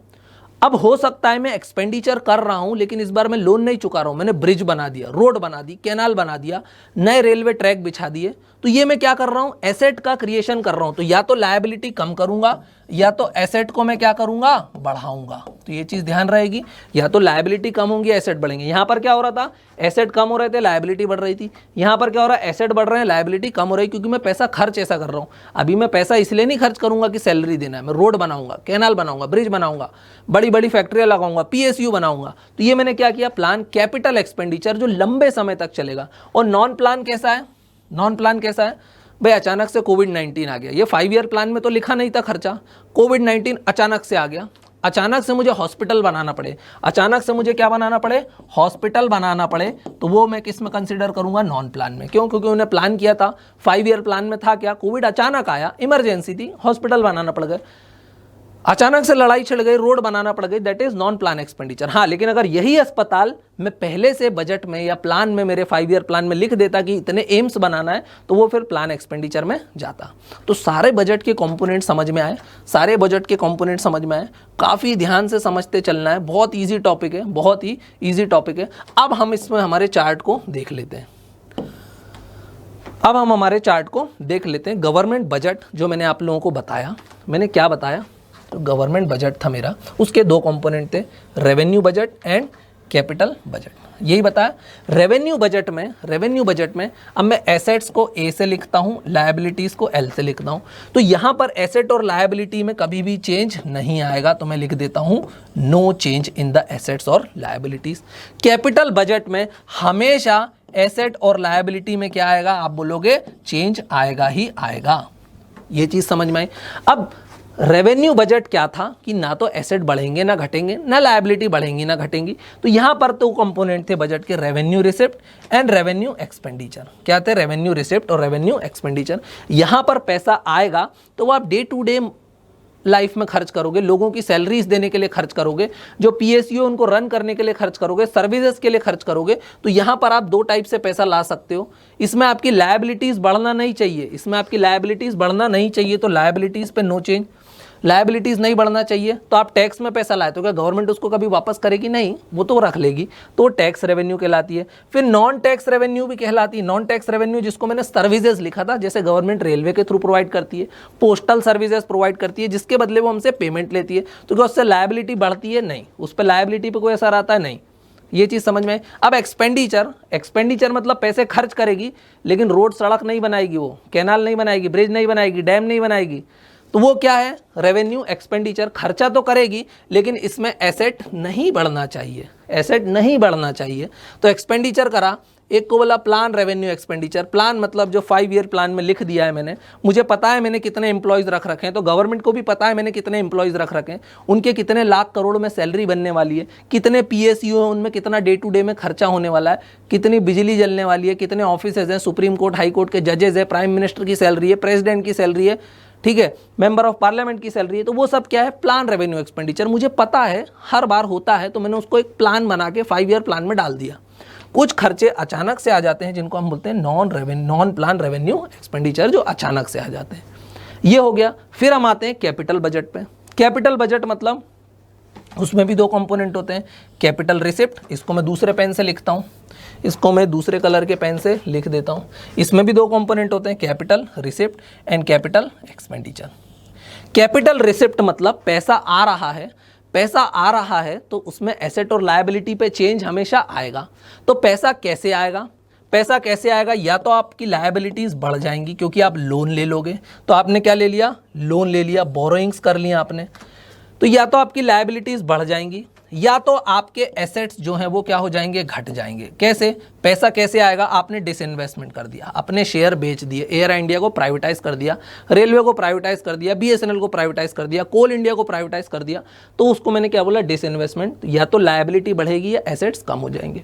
अब हो सकता है मैं एक्सपेंडिचर कर रहा हूं, लेकिन इस बार मैं लोन नहीं चुका रहा हूं, मैंने ब्रिज बना दिया, रोड बना दी, कैनाल बना दिया, नए रेलवे ट्रैक बिछा दिए। तो ये मैं क्या कर रहा हूं, एसेट का क्रिएशन कर रहा हूं। तो या तो लायबिलिटी कम करूंगा या तो एसेट को मैं क्या करूंगा, बढ़ाऊंगा। तो ये चीज ध्यान रहेगी, या तो लायबिलिटी कम होंगी, एसेट बढ़ेंगे। यहां पर क्या हो रहा था, एसेट कम हो रहे थे, लायबिलिटी बढ़ रही थी। यहां पर क्या हो रहा है, एसेट बढ़ रहे हैं, लायबिलिटी कम हो रही है, क्योंकि मैं पैसा खर्च ऐसा कर रहा हूं। अभी मैं पैसा इसलिए नहीं खर्च करूंगा कि सैलरी देना है, मैं रोड बनाऊंगा, कैनाल बनाऊंगा, ब्रिज बनाऊंगा, बड़ी बड़ी फैक्ट्रियां लगाऊंगा, PSU बनाऊंगा। तो ये मैंने क्या किया, प्लान कैपिटल एक्सपेंडिचर जो लंबे समय तक चलेगा। और नॉन प्लान कैसा है, नॉन प्लान कैसा है भाई, अचानक से कोविड-19 आ गया। ये 5 ईयर प्लान में तो लिखा नहीं था खर्चा, कोविड-19 अचानक से आ गया, अचानक से मुझे हॉस्पिटल बनाना पड़े, अचानक से मुझे क्या बनाना पड़े, हॉस्पिटल बनाना पड़े, तो वो मैं किस में कंसिडर करूंगा, नॉन प्लान में। क्यों, क्योंकि उन्हें प्लान किया था, 5 ईयर प्लान में था क्या, कोविड अचानक आया, इमरजेंसी थी, हॉस्पिटल बनाना पड़ गया, अचानक से लड़ाई छिड़ गई, रोड बनाना पड़ गई, that is non plan expenditure. हाँ, लेकिन अगर यही अस्पताल मैं पहले से बजट में या प्लान में, मेरे 5 ईयर प्लान में लिख देता कि इतने एम्स बनाना है, तो वो फिर प्लान एक्सपेंडिचर में जाता। तो सारे बजट के कंपोनेंट समझ में आए, सारे बजट के कंपोनेंट समझ में आए, काफ़ी ध्यान से समझते चलना है। बहुत ईजी टॉपिक है, बहुत ही ईजी टॉपिक है। अब हम इसमें हमारे चार्ट को देख लेते हैं। अब हम हमारे चार्ट को देख लेते हैं। गवर्नमेंट बजट जो मैंने आप लोगों को बताया, मैंने क्या बताया, तो गवर्नमेंट बजट था मेरा, उसके दो कंपोनेंट थे, revenue budget and capital budget, यही बताया। रेवेन्यू बजट में अब मैं एसेट्स को ए से लिखता हूँ, लायबिलिटीज़ को एल से लिखता हूँ। तो यहाँ पर एसेट और लायबिलिटी में कभी भी चेंज नहीं आएगा, तो मैं लिख देता हूँ no change in the assets और लायबिलिटीज़। कैपिटल बजट में हमेशा एसेट और लायबिलिटी में क्या आएगा, आप बोलोगे चेंज आएगा ही आएगा। ये चीज़ समझ में आई। अब रेवेन्यू बजट क्या था कि ना तो एसेट बढ़ेंगे ना घटेंगे, ना लायबिलिटी बढ़ेंगी ना घटेंगी। तो यहाँ पर तो कंपोनेंट थे बजट के, revenue receipt and revenue expenditure. क्या थे, रेवेन्यू रिसिप्ट और रेवेन्यू एक्सपेंडिचर। यहाँ पर पैसा आएगा तो वो आप डे टू डे लाइफ में खर्च करोगे, लोगों की सैलरीज देने के लिए खर्च करोगे, जो पीएसयू उनको रन करने के लिए खर्च करोगे, सर्विसेज के लिए खर्च करोगे, तो यहां पर आप दो टाइप से पैसा ला सकते हो। इसमें आपकी लायबिलिटीज बढ़ना नहीं चाहिए, इसमें आपकी लायबिलिटीज बढ़ना नहीं चाहिए, तो लायबिलिटीज पे नो चेंज। लायबिलिटीज नहीं बढ़ना चाहिए तो आप टैक्स में पैसा लाए तो क्या गवर्नमेंट उसको कभी वापस करेगी? नहीं, वो तो रख लेगी, तो टैक्स रेवेन्यू कहलाती है। फिर नॉन टैक्स रेवेन्यू भी कहलाती है। नॉन टैक्स रेवेन्यू जिसको मैंने सर्विसेज लिखा था, जैसे गवर्नमेंट रेलवे के थ्रू प्रोवाइड करती है, पोस्टल सर्विसेज प्रोवाइड करती है, जिसके बदले वो हमसे पेमेंट लेती है, तो क्या उससे लायबिलिटी बढ़ती है? नहीं, उस पर लायबिलिटी पर कोई असर आता है? नहीं। ये चीज़ समझ में। अब एक्सपेंडिचर मतलब पैसे खर्च करेगी, लेकिन रोड सड़क नहीं बनाएगी, वो कैनाल नहीं बनाएगी, ब्रिज नहीं बनाएगी, डैम नहीं बनाएगी, तो वो क्या है? Revenue expenditure. खर्चा तो करेगी लेकिन इसमें एसेट नहीं बढ़ना चाहिए, एसेट नहीं बढ़ना चाहिए। तो एक्सपेंडिचर करा, एक को बोला प्लान रेवेन्यू एक्सपेंडिचर। प्लान मतलब जो 5 ईयर प्लान में लिख दिया है मैंने, मुझे पता है मैंने कितने एम्प्लॉयज़ रख रखे हैं, तो गवर्नमेंट को भी पता है मैंने कितने एम्प्लॉयज़ रख रखे हैं, उनके कितने लाख करोड़ में सैलरी बनने वाली है, कितने पीएसयू है, उनमें कितना डे टू डे में खर्चा होने वाला है, कितनी बिजली जलने वाली है, कितने ऑफिसेज हैं, सुप्रीम कोर्ट हाई कोर्ट के जजेज है, प्राइम मिनिस्टर की सैलरी है, प्रेसिडेंट की सैलरी है, ठीक है, मेंबर ऑफ पार्लियामेंट की सैलरी है, तो वो सब क्या है? Plan revenue expenditure. मुझे पता है हर बार होता है, तो मैंने उसको एक प्लान बना के 5 ईयर प्लान में डाल दिया। कुछ खर्चे अचानक से आ जाते हैं जिनको हम बोलते हैं नॉन प्लान रेवेन्यू एक्सपेंडिचर, जो अचानक से आ जाते हैं। ये हो गया। फिर हम आते हैं कैपिटल बजट पे। कैपिटल बजट मतलब उसमें भी दो कंपोनेंट होते हैं, कैपिटल रिसिप्ट, इसको मैं दूसरे पेन से लिखता हूँ, इसको मैं दूसरे कलर के पेन से लिख देता हूँ। इसमें भी दो कंपोनेंट होते हैं, capital receipt and capital expenditure. Capital receipt मतलब पैसा आ रहा है, पैसा आ रहा है तो उसमें एसेट और लायबिलिटी पे चेंज हमेशा आएगा। तो पैसा कैसे आएगा? पैसा कैसे आएगा? या तो आपकी लायबिलिटीज़ बढ़ जाएंगी क्योंकि आप लोन ले लोगे, तो आपने क्या ले लिया? लोन ले लिया, बोरोइंग्स कर लिया आपने, तो या तो आपकी लायबिलिटीज़ बढ़ जाएंगी या तो आपके एसेट्स जो हैं वो क्या हो जाएंगे? घट जाएंगे। कैसे? पैसा कैसे आएगा? आपने डिसइन्वेस्टमेंट कर दिया, अपने शेयर बेच दिए, एयर इंडिया को प्राइवेटाइज कर दिया, रेलवे को प्राइवेटाइज कर दिया, बीएसएनएल को प्राइवेटाइज कर दिया, कोल इंडिया को प्राइवेटाइज कर दिया, तो उसको मैंने क्या बोला? डिसइन्वेस्टमेंट। या तो लायबिलिटी बढ़ेगी या एसेट्स कम हो जाएंगे।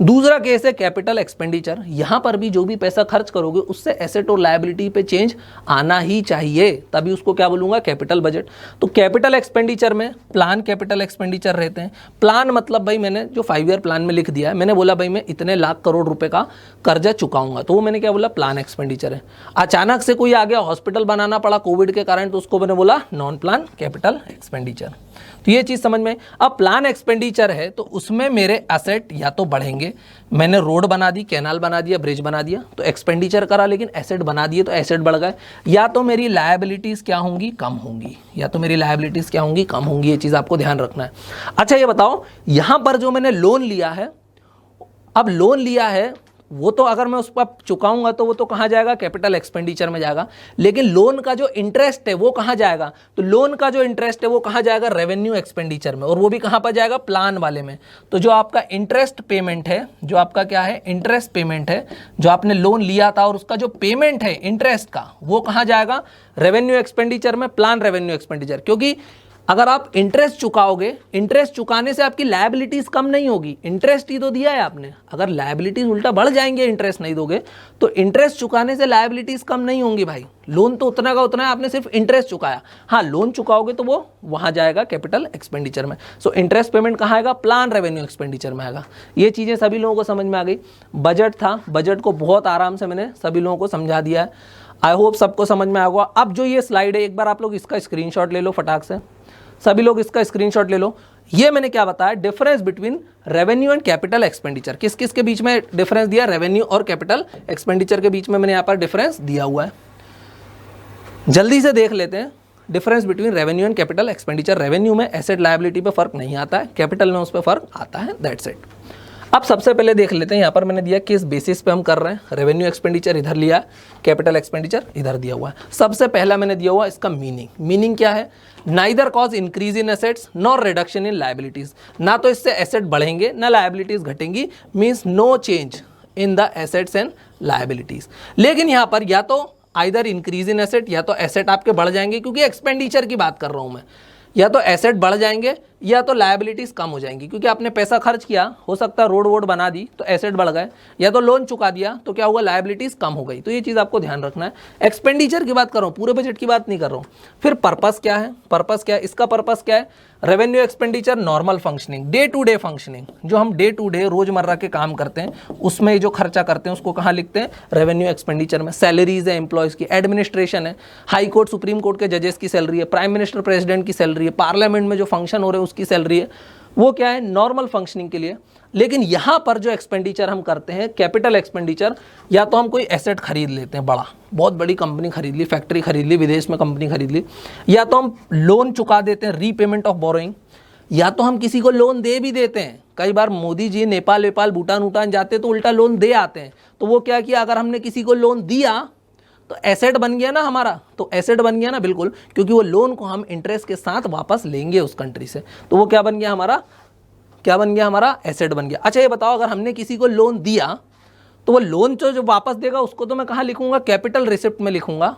दूसरा केस है कैपिटल एक्सपेंडिचर। यहाँ पर भी जो भी पैसा खर्च करोगे उससे एसेट और लायबिलिटी पे चेंज आना ही चाहिए, तभी उसको क्या बोलूँगा? Capital budget. तो कैपिटल एक्सपेंडिचर में प्लान कैपिटल एक्सपेंडिचर रहते हैं। प्लान मतलब भाई मैंने जो 5 ईयर प्लान में लिख दिया है, मैंने बोला भाई मैं इतने लाख करोड़ रुपए का कर्जा चुकाऊंगा, तो वो मैंने क्या बोला? प्लान एक्सपेंडिचर है। अचानक से कोई आ गया, हॉस्पिटल बनाना पड़ा कोविड के कारण, तो उसको मैंने बोला नॉन प्लान कैपिटल एक्सपेंडिचर। तो ये चीज समझ में। अब प्लान एक्सपेंडिचर है तो उसमें मेरे एसेट या तो बढ़ेंगे, मैंने रोड बना दी, कैनाल बना दिया, ब्रिज बना दिया, तो एक्सपेंडिचर करा, लेकिन एसेट बना दिए तो एसेट बढ़ गए, या तो मेरी लायबिलिटीज क्या होंगी? कम होंगी, या तो मेरी लायबिलिटीज क्या होंगी? कम होंगी। ये चीज आपको ध्यान रखना है। अच्छा ये बताओ, यहां पर जो मैंने लोन लिया है, अब लोन लिया है वो तो अगर मैं उस पर चुकाऊंगा तो वो तो कहाँ जाएगा? कैपिटल एक्सपेंडिचर में जाएगा। लेकिन लोन का जो इंटरेस्ट है वो कहाँ जाएगा? तो लोन का जो इंटरेस्ट है वो कहाँ जाएगा? रेवेन्यू एक्सपेंडिचर में, और वो भी कहाँ पर जाएगा? प्लान वाले में। तो जो आपका इंटरेस्ट पेमेंट है, जो आपका क्या है? इंटरेस्ट पेमेंट है, जो आपने लोन लिया था और उसका जो पेमेंट है इंटरेस्ट का, वो कहाँ जाएगा? रेवेन्यू एक्सपेंडिचर में, प्लान रेवेन्यू एक्सपेंडिचर। क्योंकि अगर आप इंटरेस्ट चुकाओगे, इंटरेस्ट चुकाने से आपकी लायबिलिटीज कम नहीं होगी, इंटरेस्ट ही तो दिया है आपने। अगर लायबिलिटीज उल्टा बढ़ जाएंगे इंटरेस्ट नहीं दोगे, तो इंटरेस्ट चुकाने से लायबिलिटीज कम नहीं होंगी भाई। लोन तो उतना का उतना है, आपने सिर्फ इंटरेस्ट चुकाया। हाँ, लोन चुकाओगे तो वो वहां जाएगा कैपिटल एक्सपेंडिचर में। सो इंटरेस्ट पेमेंट कहाँ आएगा? प्लान रेवेन्यू एक्सपेंडिचर में आएगा। ये चीजें सभी लोगों को समझ में आ गई। बजट था, बजट को बहुत आराम से मैंने सभी लोगों को समझा दिया है। आई होप सबको समझ में आएगा। अब जो ये स्लाइड है, एक बार आप लोग इसका स्क्रीनशॉट ले लो फटाक से, सभी लोग इसका स्क्रीनशॉट ले लो। ये मैंने क्या बताया? Difference between revenue and capital expenditure. किस किस के बीच में डिफरेंस दिया? रेवेन्यू और कैपिटल एक्सपेंडिचर के बीच में मैंने यहाँ पर डिफरेंस दिया हुआ है। जल्दी से देख लेते हैं difference between revenue and capital expenditure. Revenue में एसेट लायबिलिटी पे फर्क नहीं आता है, कैपिटल में उस पर फर्क आता है, दैट्स इट। अब सबसे पहले देख लेते हैं, यहाँ पर मैंने दिया किस बेसिस पे हम कर रहे हैं। रेवेन्यू एक्सपेंडिचर इधर लिया, कैपिटल एक्सपेंडिचर इधर दिया हुआ है। सबसे पहला मैंने दिया हुआ इसका मीनिंग। मीनिंग क्या है? Neither cause increase in assets nor reduction in liabilities. ना तो इससे एसेट बढ़ेंगे ना लायबिलिटीज घटेंगी, means no change in the assets and liabilities. लेकिन यहाँ पर या तो आइदर इंक्रीज इन एसेट, या तो एसेट आपके बढ़ जाएंगे, क्योंकि एक्सपेंडिचर की बात कर रहा हूँ मैं, या तो एसेट बढ़ जाएंगे या तो लायबिलिटीज कम हो जाएंगी क्योंकि आपने पैसा खर्च किया, हो सकता है रोड वोड बना दी तो एसेट बढ़ गए, या तो लोन चुका दिया तो क्या हुआ, लायबिलिटीज कम हो गई। तो ये चीज़ आपको ध्यान रखना है। एक्सपेंडिचर की बात कर रहा हूँ, पूरे बजट की बात नहीं कर रहा हूँ। फिर पर्पस क्या है, पर्पस क्या है, इसका पर्पस क्या है, revenue expenditure normal functioning, day to day functioning, जो हम डे टू डे रोजमर्रा के काम करते हैं उसमें जो खर्चा करते हैं उसको कहाँ लिखते हैं, रेवेन्यू एक्सपेंडिचर में। सैलरीज है एम्प्लॉयज़ की, एडमिनिस्ट्रेशन है, हाई कोर्ट सुप्रीम कोर्ट के जजेस की सैलरी है, प्राइम मिनिस्टर प्रेसिडेंट की सैलरी है, पार्लियामेंट में जो फंक्शन हो रहे हैं उसकी सैलरी है, वो क्या है, नॉर्मल फंक्शनिंग के लिए। लेकिन यहाँ पर जो एक्सपेंडिचर हम करते हैं, कैपिटल एक्सपेंडिचर, या तो हम कोई एसेट खरीद लेते हैं, बड़ा बहुत बड़ी कंपनी खरीद ली, फैक्ट्री खरीद ली, विदेश में कंपनी खरीद ली, या तो हम लोन चुका देते हैं, रीपेमेंट ऑफ बोरोइंग, या तो हम किसी को लोन दे भी देते हैं। कई बार मोदी जी नेपाल वेपाल भूटान वूटान जाते तो उल्टा लोन दे आते हैं। तो वो क्या किया, अगर हमने किसी को लोन दिया तो एसेट बन गया ना हमारा, तो एसेट बन गया ना, बिल्कुल, क्योंकि वो लोन को हम इंटरेस्ट के साथ वापस लेंगे उस कंट्री से, तो वो क्या बन गया हमारा, क्या बन गया हमारा, एसेट बन गया। अच्छा ये बताओ, अगर हमने किसी को लोन दिया तो वो लोन जो वापस देगा उसको तो मैं कहाँ लिखूंगा, कैपिटल रिसिप्ट में लिखूंगा,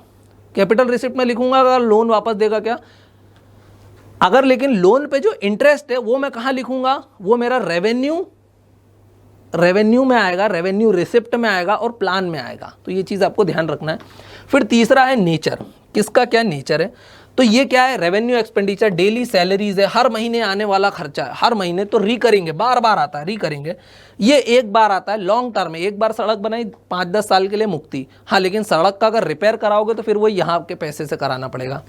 कैपिटल रिसिप्ट में लिखूंगा अगर लोन वापस देगा क्या। अगर लेकिन लोन पे जो इंटरेस्ट है वो मैं कहाँ लिखूंगा, वो मेरा रेवेन्यू में आएगा, रेवेन्यू रिसिप्ट में आएगा और प्लान में आएगा। तो ये चीज़ आपको ध्यान रखना है। फिर तीसरा है नेचर, किसका क्या नेचर है, तो ये क्या है, रेवेन्यू एक्सपेंडिचर, डेली सैलरीज है, हर महीने आने वाला खर्चा है, हर महीने तो रिकरिंग, बार बार आता है, रिकरिंग, ये एक बार आता है, लॉन्ग टर्म है, एक बार सड़क बनाई 5-10 साल के लिए मुक्ति। हाँ, लेकिन सड़क का अगर रिपेयर कराओगे तो फिर वो यहाँ आपके पैसे से कराना पड़ेगा।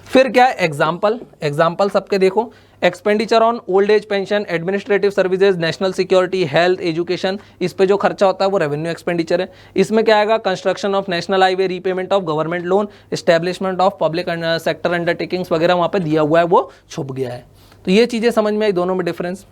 फिर क्या है, एग्जाम्पल सबके देखो, expenditure on old age pension, administrative services, national security, health, education, इस पे जो खर्चा होता है वो रेवेन्यू एक्सपेंडिचर है। इसमें क्या आएगा, construction of national highway, repayment of government loan, establishment of public sector undertakings वगैरह वहाँ पे दिया हुआ है, वो छुप गया है। तो ये चीज़ें समझ में आई, दोनों में डिफरेंस।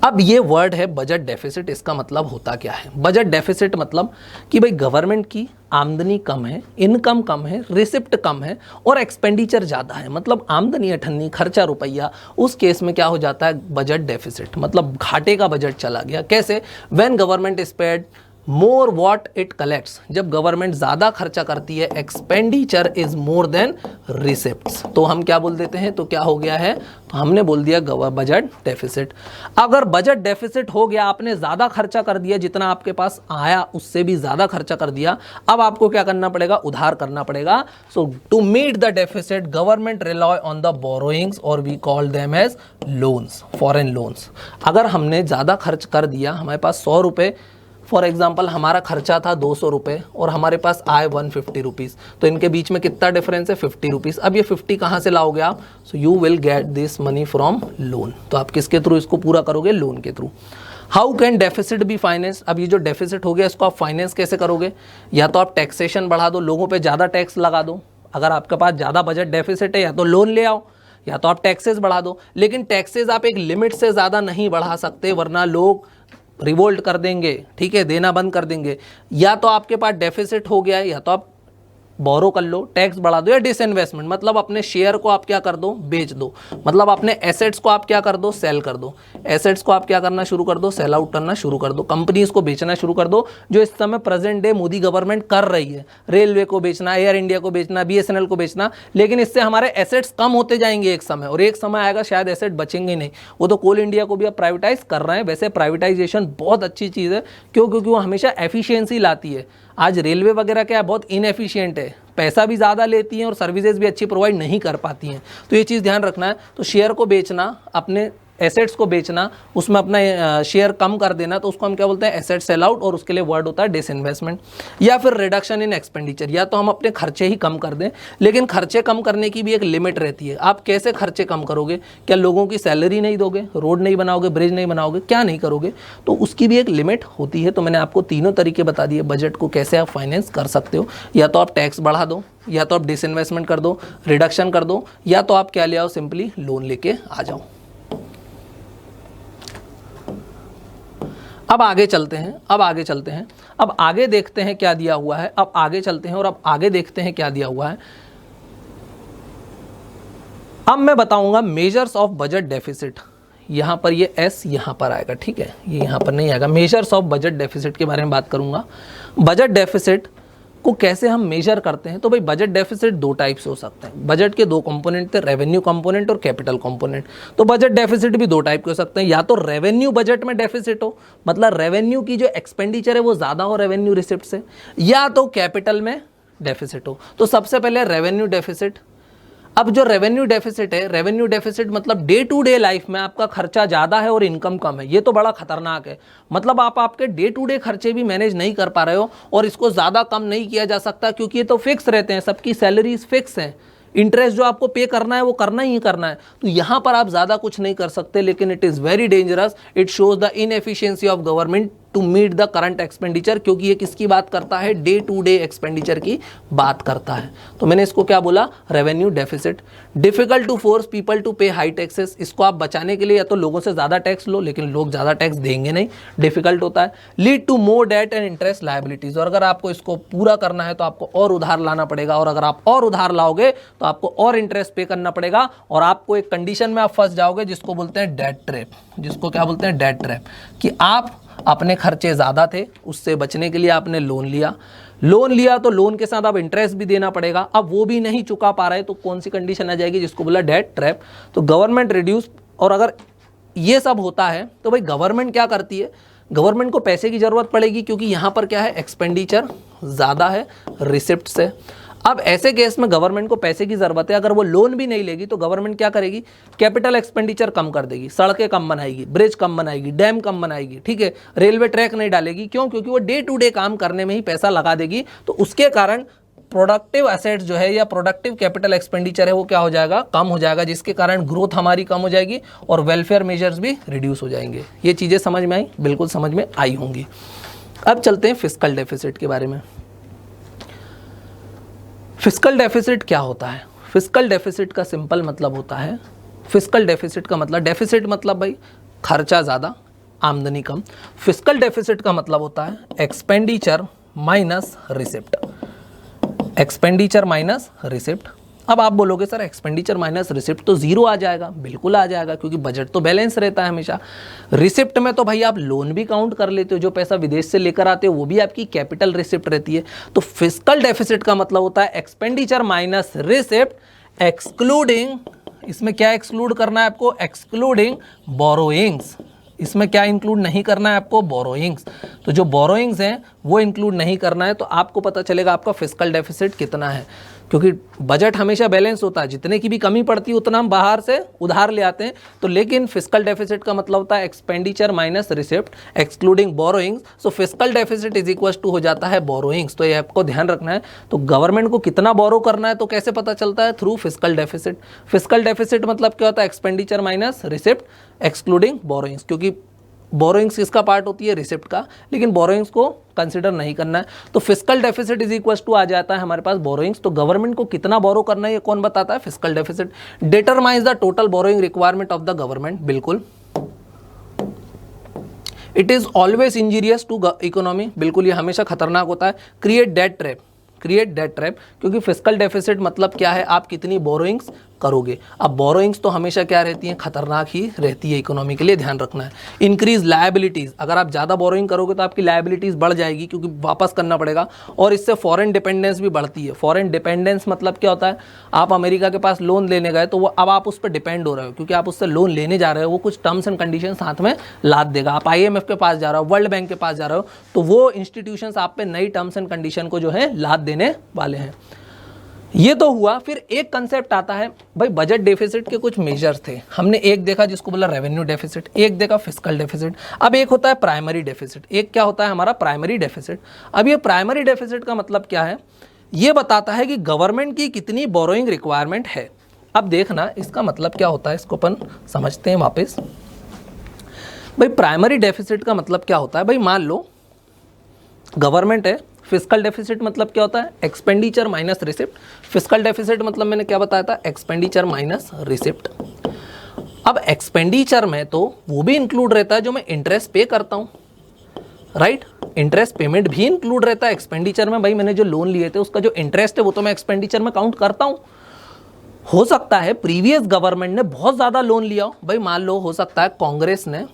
अब ये वर्ड है बजट डेफिसिट, इसका मतलब होता क्या है, बजट डेफिसिट मतलब कि भाई गवर्नमेंट की आमदनी कम है, इनकम कम है, रिसिप्ट कम है और एक्सपेंडिचर ज़्यादा है, मतलब आमदनी अठन्नी, खर्चा रुपया, उस केस में क्या हो जाता है, बजट डेफिसिट, मतलब घाटे का बजट चला गया। कैसे, when government spend more what it collects, जब गवर्नमेंट ज़्यादा खर्चा करती है, expenditure is more than receipts, तो हम क्या बोल देते हैं, तो क्या हो गया है, तो हमने बोल दिया बजट डेफिसिट। अगर बजट डेफिसिट हो गया, आपने ज़्यादा खर्चा कर दिया, जितना आपके पास आया उससे भी ज़्यादा खर्चा कर दिया, अब आपको क्या करना पड़ेगा, उधार करना पड़ेगा। So to meet the deficit government rely on the borrowings और we call them as loans, foreign loans. अगर हमने ज़्यादा खर्च कर दिया, हमारे पास 100 रुपये फॉर एग्जाम्पल हमारा खर्चा था 200 रुपये और हमारे पास आए 150 रुपीज़, तो इनके बीच में कितना डिफरेंस है, 50 रुपीज़। अब ये 50 कहाँ से लाओगे आप, so you will get this money from loan. तो आप किसके थ्रू इसको पूरा करोगे, लोन के through. How can deficit be finance, अब ये जो डेफिसिट हो गया इसको आप फाइनेंस कैसे करोगे, या तो आप टैक्सेशन बढ़ा दो, लोगों पे ज़्यादा टैक्स लगा दो, अगर आपके पास ज़्यादा बजट डेफिसिट है, या तो लोन ले आओ या तो आप टैक्सेस बढ़ा दो। लेकिन टैक्सेस आप एक लिमिट से ज़्यादा नहीं बढ़ा सकते, वरना लोग रिवोल्ट कर देंगे, ठीक है, देना बंद कर देंगे। या तो आपके पास डेफिसिट हो गया है, या तो आप बोरो कर लो, टैक्स बढ़ा दो, या डिसइन्वेस्टमेंट मतलब अपने शेयर को आप क्या कर दो, बेच दो, मतलब अपने एसेट्स को आप क्या कर दो, सेल कर दो, एसेट्स को आप क्या करना शुरू कर दो, सेल आउट करना शुरू कर दो, कंपनीज को बेचना शुरू कर दो, जो इस समय प्रेजेंट डे मोदी गवर्नमेंट कर रही है, रेलवे को बेचना, एयर इंडिया को बेचना, BSNL को बेचना। लेकिन इससे हमारे एसेट्स कम होते जाएंगे एक समय, और एक समय आएगा शायद एसेट बचेंगे नहीं। वो तो कोल इंडिया को भी अब प्राइवेटाइज कर रहे हैं। वैसे प्राइवेटाइजेशन बहुत अच्छी चीज़ है, क्यों, क्योंकि वो हमेशा एफिशिएंसी लाती है। आज रेलवे वगैरह क्या है, बहुत इनएफिशिएंट है, पैसा भी ज़्यादा लेती हैं और सर्विसेज भी अच्छी प्रोवाइड नहीं कर पाती हैं। तो ये चीज़ ध्यान रखना है। तो शेयर को बेचना, अपने एसेट्स को बेचना, उसमें अपना शेयर कम कर देना, तो उसको हम क्या बोलते हैं, एसेट सेल आउट, और उसके लिए वर्ड होता है डिसइन्वेस्टमेंट। या फिर रिडक्शन इन एक्सपेंडिचर, या तो हम अपने खर्चे ही कम कर दें, लेकिन खर्चे कम करने की भी एक लिमिट रहती है। आप कैसे खर्चे कम करोगे, क्या लोगों की सैलरी नहीं दोगे, रोड नहीं बनाओगे, ब्रिज नहीं बनाओगे, क्या नहीं करोगे, तो उसकी भी एक लिमिट होती है। तो मैंने आपको तीनों तरीके बता दिए बजट को कैसे आप फाइनेंस कर सकते हो। या तो आप टैक्स बढ़ा दो, या तो आप डिसइन्वेस्टमेंट कर दो, रिडक्शन कर दो, या तो आप क्या ले आओ, सिंपली लोन लेके आ जाओ। अब आगे चलते हैं, अब आगे देखते हैं क्या दिया हुआ है। अब आगे चलते हैं और अब आगे देखते हैं क्या दिया हुआ है। अब मैं बताऊंगा मेजर्स ऑफ बजट डेफिसिट। यहां पर ये एस यहां पर आएगा, ठीक है, ये यहां पर नहीं आएगा। मेजर्स ऑफ बजट डेफिसिट के बारे में बात करूंगा। बजट डेफिसिट को कैसे हम मेजर करते हैं, तो भाई बजट डेफिसिट दो टाइप से हो सकते हैं। बजट के दो कंपोनेंट थे, रेवेन्यू कंपोनेंट और कैपिटल कंपोनेंट। तो बजट डेफिसिट भी दो टाइप के हो सकते हैं, या तो रेवेन्यू बजट में डेफिसिट हो, मतलब रेवेन्यू की जो एक्सपेंडिचर है वो ज़्यादा हो रेवेन्यू रिसिप्ट से, या तो कैपिटल में डेफिसिट हो। तो सबसे पहले रेवेन्यू डेफिसिट। अब जो रेवेन्यू डेफिसिट है, रेवेन्यू डेफिसिट मतलब डे टू डे लाइफ में आपका खर्चा ज़्यादा है और इनकम कम है, ये तो बड़ा खतरनाक है। मतलब आप आपके डे टू डे खर्चे भी मैनेज नहीं कर पा रहे हो और इसको ज़्यादा कम नहीं किया जा सकता, क्योंकि ये तो फिक्स रहते हैं, सबकी सैलरीज फिक्स हैं, इंटरेस्ट जो आपको पे करना है वो करना ही करना है। तो यहाँ पर आप ज़्यादा कुछ नहीं कर सकते, लेकिन it is very dangerous, it shows the inefficiency of government to meet the current expenditure, क्योंकि ये किसकी बात करता है, डे टू डे एक्सपेंडिचर की बात करता है। तो मैंने इसको क्या बोला, revenue deficit. Difficult to force people to pay high taxes, इसको आप बचाने के लिए या तो लोगों से ज़्यादा टैक्स लो, लेकिन लोग ज़्यादा टैक्स देंगे नहीं, डिफिकल्ट होता है। Lead to more debt and interest liabilities, और अगर आपको इसको पूरा करना है तो आपको और उधार लाना पड़ेगा, और अगर आप और उधार लाओगे तो आपको और इंटरेस्ट पे करना पड़ेगा, और आपको एक कंडीशन में आप फंस जाओगे जिसको बोलते हैं डेट ट्रैप। जिसको क्या बोलते हैं, डेट ट्रैप, कि आप अपने खर्चे ज़्यादा थे, उससे बचने के लिए आपने लोन लिया तो लोन के साथ अब इंटरेस्ट भी देना पड़ेगा, अब वो भी नहीं चुका पा रहे तो कौन सी कंडीशन आ जाएगी, जिसको बोला डेट ट्रैप। तो गवर्नमेंट रिड्यूस, और अगर ये सब होता है तो भाई गवर्नमेंट क्या करती है, गवर्नमेंट को पैसे की ज़रूरत पड़ेगी, क्योंकि यहाँ पर क्या है, एक्सपेंडिचर ज़्यादा है रिसिप्ट से। अब ऐसे केस में गवर्नमेंट को पैसे की ज़रूरत है, अगर वो लोन भी नहीं लेगी तो गवर्नमेंट क्या करेगी, कैपिटल एक्सपेंडिचर कम कर देगी, सड़कें कम बनाएगी, ब्रिज कम बनाएगी, डैम कम बनाएगी, ठीक है, रेलवे ट्रैक नहीं डालेगी। क्यों? क्योंकि वो डे टू डे काम करने में ही पैसा लगा देगी। तो उसके कारण प्रोडक्टिव एसेट्स जो है या प्रोडक्टिव कैपिटल एक्सपेंडिचर है वो क्या हो जाएगा, कम हो जाएगा, जिसके कारण ग्रोथ हमारी कम हो जाएगी और वेलफेयर मेजर्स भी रिड्यूस हो जाएंगे। ये चीज़ें समझ में आई, बिल्कुल समझ में आई होंगी। अब चलते हैं फिस्कल डेफिसिट के बारे में। फिस्कल डेफिसिट क्या होता है? फिस्कल डेफिसिट का सिंपल मतलब होता है, फिस्कल डेफिसिट का मतलब, डेफिसिट मतलब भाई खर्चा ज़्यादा आमदनी कम। फिस्कल डेफिसिट का मतलब होता है expenditure minus receipt, expenditure minus receipt. अब आप बोलोगे सर एक्सपेंडिचर माइनस रिसिप्ट तो जीरो आ जाएगा, बिल्कुल आ जाएगा, क्योंकि बजट तो बैलेंस रहता है हमेशा। रिसिप्ट में तो भाई आप लोन भी काउंट कर लेते हो, जो पैसा विदेश से लेकर आते हो वो भी आपकी कैपिटल रिसिप्ट रहती है। तो फिस्कल डेफिसिट का मतलब होता है एक्सपेंडिचर माइनस रिसिप्ट एक्सक्लूडिंग, इसमें क्या एक्सक्लूड करना है आपको, एक्सक्लूडिंग बोरोइंग्स। इसमें क्या इंक्लूड नहीं करना है आपको, बोरोइंग्स। तो जो बोरोइंग्स हैं वो इंक्लूड नहीं करना है, तो आपको पता चलेगा आपका फिस्कल डेफिसिट कितना है, क्योंकि बजट हमेशा बैलेंस होता है, जितने की भी कमी पड़ती है उतना हम बाहर से उधार ले आते हैं। तो लेकिन फिस्कल डेफिसिट का मतलब होता है expenditure minus receipt excluding borrowings. So fiscal deficit is equal to हो जाता है बोरोइंग्स। तो ये आपको ध्यान रखना है। तो गवर्नमेंट को कितना बोरो करना है तो कैसे पता चलता है, through fiscal deficit. Fiscal deficit मतलब क्या होता है, expenditure minus receipt excluding borrowings, क्योंकि बोरोइंग्स किसका पार्ट होती है, रिसिप्ट का, लेकिन बोरोइंग्स को कंसिडर नहीं करना है। तो fiscal deficit is equal to आ जाता है हमारे पास बोरोइंग्स। तो गवर्नमेंट को कितना बोरो करना है ये कौन बताता है, fiscal deficit. Determines the total borrowing requirement of the government, बिल्कुल। It is always injurious to economy, बिल्कुल ये हमेशा खतरनाक होता है। Create debt trap, create debt trap, क्योंकि फिस्कल डेफिसिट मतलब क्या है, आप कितनी बोरोइंग्स करोगे। अब बोरोइंग्स तो हमेशा क्या रहती हैं, खतरनाक ही रहती है इकोनॉमी के लिए, ध्यान रखना है। इंक्रीज लायबिलिटीज़, अगर आप ज़्यादा बोरोइंग करोगे तो आपकी लायबिलिटीज़ बढ़ जाएगी, क्योंकि वापस करना पड़ेगा, और इससे फॉरेन डिपेंडेंस भी बढ़ती है। फॉरेन डिपेंडेंस मतलब क्या होता है, आप अमेरिका के पास लोन लेने गए तो वो अब आप उस पर डिपेंड हो रहे हो, क्योंकि आप उससे लोन लेने जा रहे हो, वो कुछ टर्म्स एंड कंडीशन साथ में लाद देगा। आप IMF के पास जा रहे हो, वर्ल्ड बैंक के पास जा रहे हो, तो वो इंस्टीट्यूशंस आप पे नई टर्म्स एंड कंडीशन को जो है लाद देने वाले हैं। ये तो हुआ। फिर एक कंसेप्ट आता है भाई, बजट डेफिसिट के कुछ मेजर्स थे। हमने एक देखा जिसको बोला रेवेन्यू डेफिसिट, एक देखा फिस्कल डेफिसिट, अब एक होता है प्राइमरी डेफिसिट। एक क्या होता है हमारा प्राइमरी डेफिसिट। अब ये प्राइमरी डेफिसिट का मतलब क्या है, ये बताता है कि गवर्नमेंट की कितनी बोरोइंग रिक्वायरमेंट है। अब देखना इसका मतलब क्या होता है, इसको अपन समझते हैं वापस। भाई प्राइमरी डेफिसिट का मतलब क्या होता है, भाई मान लो गवर्नमेंट है, फिस्कल डेफिसिट मतलब क्या होता है, expenditure minus receipt. Fiscal deficit मतलब मैंने क्या बताया था, एक्सपेंडिचर माइनस रिसिप्ट। अब एक्सपेंडिचर में तो वो भी इंक्लूड रहता है जो मैं इंटरेस्ट पे करता हूँ, राइट। इंटरेस्ट पेमेंट भी इंक्लूड रहता है एक्सपेंडिचर में। भाई मैंने जो लोन लिए थे उसका जो इंटरेस्ट है वो तो मैं एक्सपेंडिचर में काउंट करता हूँ। हो सकता है प्रीवियस गवर्नमेंट ने बहुत ज़्यादा लोन लिया हो, भाई मान लो हो सकता है कांग्रेस ने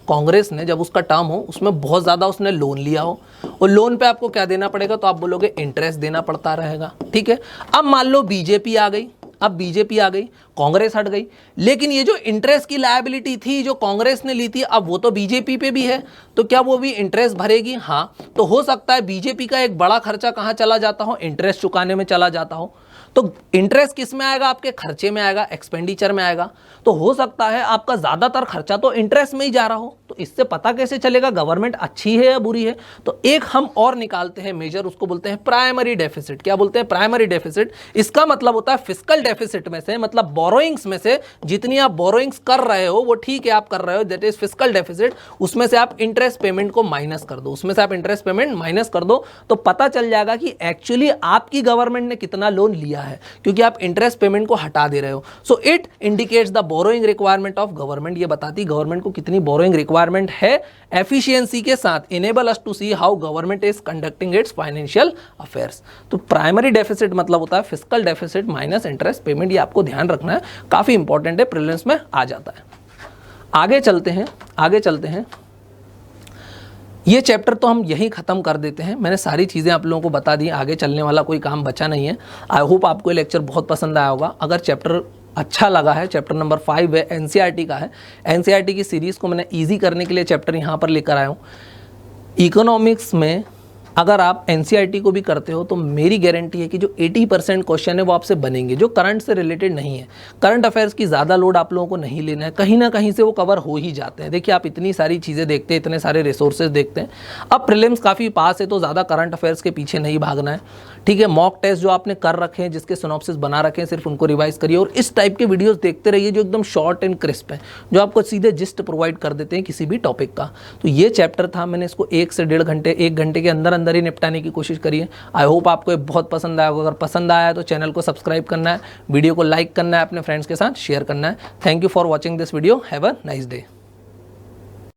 कांग्रेस ने जब उसका टर्म हो उसमें बहुत ज़्यादा उसने लोन लिया हो और लोन पे आपको क्या देना पड़ेगा, तो आप बोलोगे इंटरेस्ट देना पड़ता रहेगा, ठीक है। अब मान लो बीजेपी आ गई, अब बीजेपी आ गई, कांग्रेस हट गई, लेकिन ये जो इंटरेस्ट की लायबिलिटी थी जो कांग्रेस ने ली थी, अब वो तो बीजेपी पे भी है, तो क्या वो भी इंटरेस्ट भरेगी? हाँ, तो हो सकता है बीजेपी का एक बड़ा खर्चा कहाँ चला जाता हो, इंटरेस्ट चुकाने में चला जाता हो। तो इंटरेस्ट किस में आएगा? आपके खर्चे में आएगा, एक्सपेंडिचर में आएगा। तो हो सकता है आपका ज्यादातर खर्चा तो इंटरेस्ट में ही जा रहा हो। तो इससे पता कैसे चलेगा गवर्नमेंट अच्छी है या बुरी है? तो एक हम और निकालते हैं मेजर, उसको बोलते हैं प्राइमरी डेफिसिट। क्या बोलते हैं? Primary deficit. इसका मतलब होता है फिस्कल डेफिसिट में से, मतलब बोरोइंग्स में से जितनी आप बोरोइंग्स कर रहे हो वो ठीक है आप कर रहे हो, दैट इज फिस्कल डेफिसिट, उसमें से आप इंटरेस्ट पेमेंट को माइनस कर दो, उसमें से आप इंटरेस्ट पेमेंट माइनस कर दो, तो पता चल जाएगा कि एक्चुअली आपकी गवर्नमेंट ने कितना लोन लिया है, क्योंकि आप इंटरेस्ट पेमेंट को हटा दे रहे हो। So it indicates the borrowing requirement of government. ये बताती गवर्नमेंट को कितनी बोरोइंग रिक्वायरमेंट है एफिशिएंसी के साथ। Enable us to see how government is conducting its financial affairs. तो प्राइमरी डेफिसिट मतलब होता है fiscal deficit minus interest payment. ये आपको ध्यान रखना है, काफी इंपॉर्टेंट है, प्रीलिम्स में आ जाता है। आगे चलते हैं। ये चैप्टर तो हम यहीं ख़त्म कर देते हैं। मैंने सारी चीज़ें आप लोगों को बता दी, आगे चलने वाला कोई काम बचा नहीं है। आई होप आपको ये लेक्चर बहुत पसंद आया होगा। अगर चैप्टर अच्छा लगा है, चैप्टर नंबर 5 है, एनसीईआरटी का है। एनसीईआरटी की सीरीज़ को मैंने ईजी करने के लिए चैप्टर यहाँ पर लेकर आया हूँ। इकोनॉमिक्स में अगर आप एनसीईआरटी को भी करते हो तो मेरी गारंटी है कि जो 80% क्वेश्चन है वो आपसे बनेंगे, जो करंट से रिलेटेड नहीं है। करंट अफेयर्स की ज़्यादा लोड आप लोगों को नहीं लेना है, कहीं ना कहीं से वो कवर हो ही जाते हैं। देखिए आप इतनी सारी चीज़ें देखते हैं, इतने सारे रिसोर्सेज देखते हैं। अब प्रीलिम्स काफ़ी पास है तो ज़्यादा करंट अफेयर्स के पीछे नहीं भागना है, ठीक है। मॉक टेस्ट जो आपने कर रखे हैं, जिसके सिनॉप्सिस बना रखे हैं, सिर्फ उनको रिवाइज करिए और इस टाइप के वीडियोस देखते रहिए जो एकदम शॉर्ट एंड क्रिस्प है, जो आपको सीधे जिस्ट प्रोवाइड कर देते हैं किसी भी टॉपिक का। तो ये चैप्टर था, मैंने इसको 1 से 1.5 घंटे, 1 घंटे के अंदर अंदर ही निपटाने की कोशिश करिए। आई होप आपको ये बहुत पसंद आया होगा। अगर पसंद आया है तो चैनल को सब्सक्राइब करना है, वीडियो को लाइक करना है, अपने फ्रेंड्स के साथ शेयर करना है। Thank you for watching this video. Have a nice day.